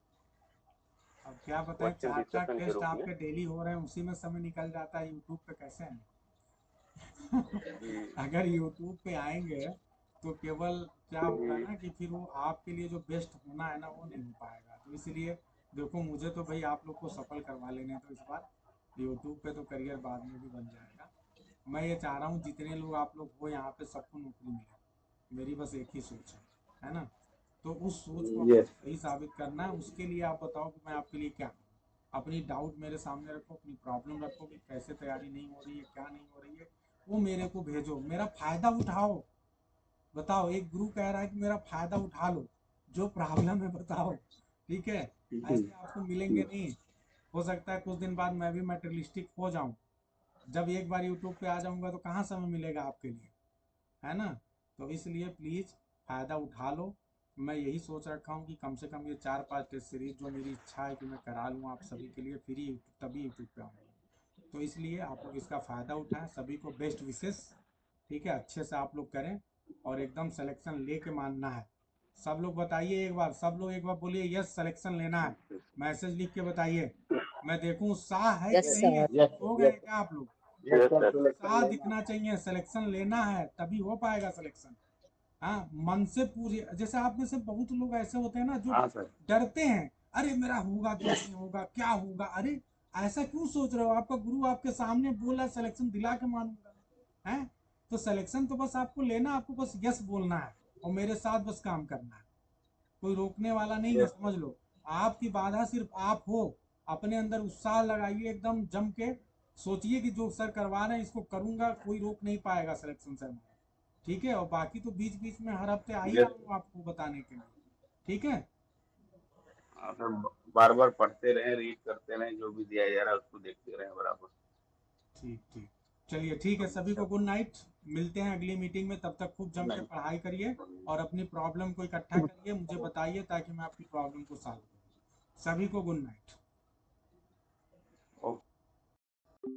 अब क्या बताएं, क्वेश्चन 4 डिस्कशन के टेस्ट रूप में। आपके डेली हो रहे हैं, उसी में समय निकल जाता है, यूट्यूब पे कैसे हैं? जी अगर यूट्यूब पे आएंगे तो केवल क्या होगा जी ना कि फिर वो आपके लिए जो बेस्ट होना है ना वो नहीं हो पाएगा। तो इसलिए देखो, मुझे तो भाई आप लोग को सफल करवा लेने तो इस बार यूट्यूब पे तो करियर बाद में भी बन जाएगा। मैं ये चाह रहा हूँ जितने लोग आप लोग हो यहाँ पे सबको नौकरी मिले, मेरी बस एक ही सोच है ना? तो उस सोच को आपको यस सही साबित करना है। उसके लिए आप बताओ कि मैं आपके लिए क्या करूँ। अपनी डाउट मेरे सामने रखो, अपनी प्रॉब्लम रखो कि कैसे तैयारी नहीं हो रही है, क्या नहीं हो रही है, वो मेरे को भेजो, मेरा फायदा उठाओ। बताओ, एक गुरु कह रहा है कि मेरा फायदा उठा लो, जो प्रॉब्लम है बताओ। ठीक है, ऐसे आपको मिलेंगे नहीं। हो सकता है कुछ दिन बाद मैं भी मटेरियलिस्टिक हो जाऊं। जब एक बार यूट्यूब पे आ जाऊंगा तो कहाँ समय मिलेगा आपके लिए, है ना? तो इसलिए प्लीज़ फ़ायदा उठा लो। मैं यही सोच रखा हूँ कि कम से कम ये 4-5 टेस्ट सीरीज जो मेरी इच्छा है कि मैं करा लूँ आप सभी के लिए फ्री, तभी यूट्यूब पे आऊँगा। तो इसलिए आप लोग इसका फ़ायदा उठाएं। सभी को बेस्ट विशेस। ठीक है, अच्छे से आप लोग करें और एकदम सिलेक्शन लेके मानना है। सब लोग बताइए एक बार, सब लोग एक बार बोलिए यस, सिलेक्शन लेना है। मैसेज लिख के बताइए, मैं देखूं उत्साह है कि यस नहीं है। सर। यस हो यस गए क्या आप लोग? Yes yes sir, sir. Selection उत्साह लेना दिखना चाहिए, सिलेक्शन लेना है तभी हो पाएगा सिलेक्शन। हाँ, मन से पूरी, जैसे आप में से बहुत लोग ऐसे होते हैं ना जो हाँ सर। डरते हैं, अरे मेरा होगा कि नहीं होगा, क्या होगा, अरे ऐसा क्यों सोच रहे हो? आपका गुरु आपके सामने बोला सिलेक्शन दिला के मानूंगा, है? तो सिलेक्शन तो बस आपको लेना, आपको बस यस बोलना है और मेरे साथ बस काम करना है। कोई रोकने वाला नहीं है, यस समझ लो। आपकी बाधा सिर्फ आप हो। अपने अंदर उत्साह लगाइए, एकदम जम के सोचिए कि जो सर करवा रहे हैं इसको करूंगा, कोई रोक नहीं पाएगा सिलेक्शन से हमारा। ठीक है, और बाकी तो बीच बीच में हर हफ्ते आ ही रहा यस। हूँ आपको बताने के लिए। ठीक है, हाँ सर, बार बार पढ़ते रहें, रीड करते रहें, जो भी दिया जा रहा है उसको देखते रहें बराबर। ठीक ठीक। चलिए ठीक है, सभी को गुड नाइट। मिलते हैं अगली मीटिंग में, तब तक खूब जम के नहीं। पढ़ाई करिए और अपनी प्रॉब्लम को इकट्ठा करिए, मुझे बताइए ताकि मैं आपकी प्रॉब्लम को सॉल्व करूँ। सभी को गुड नाइट। ओके।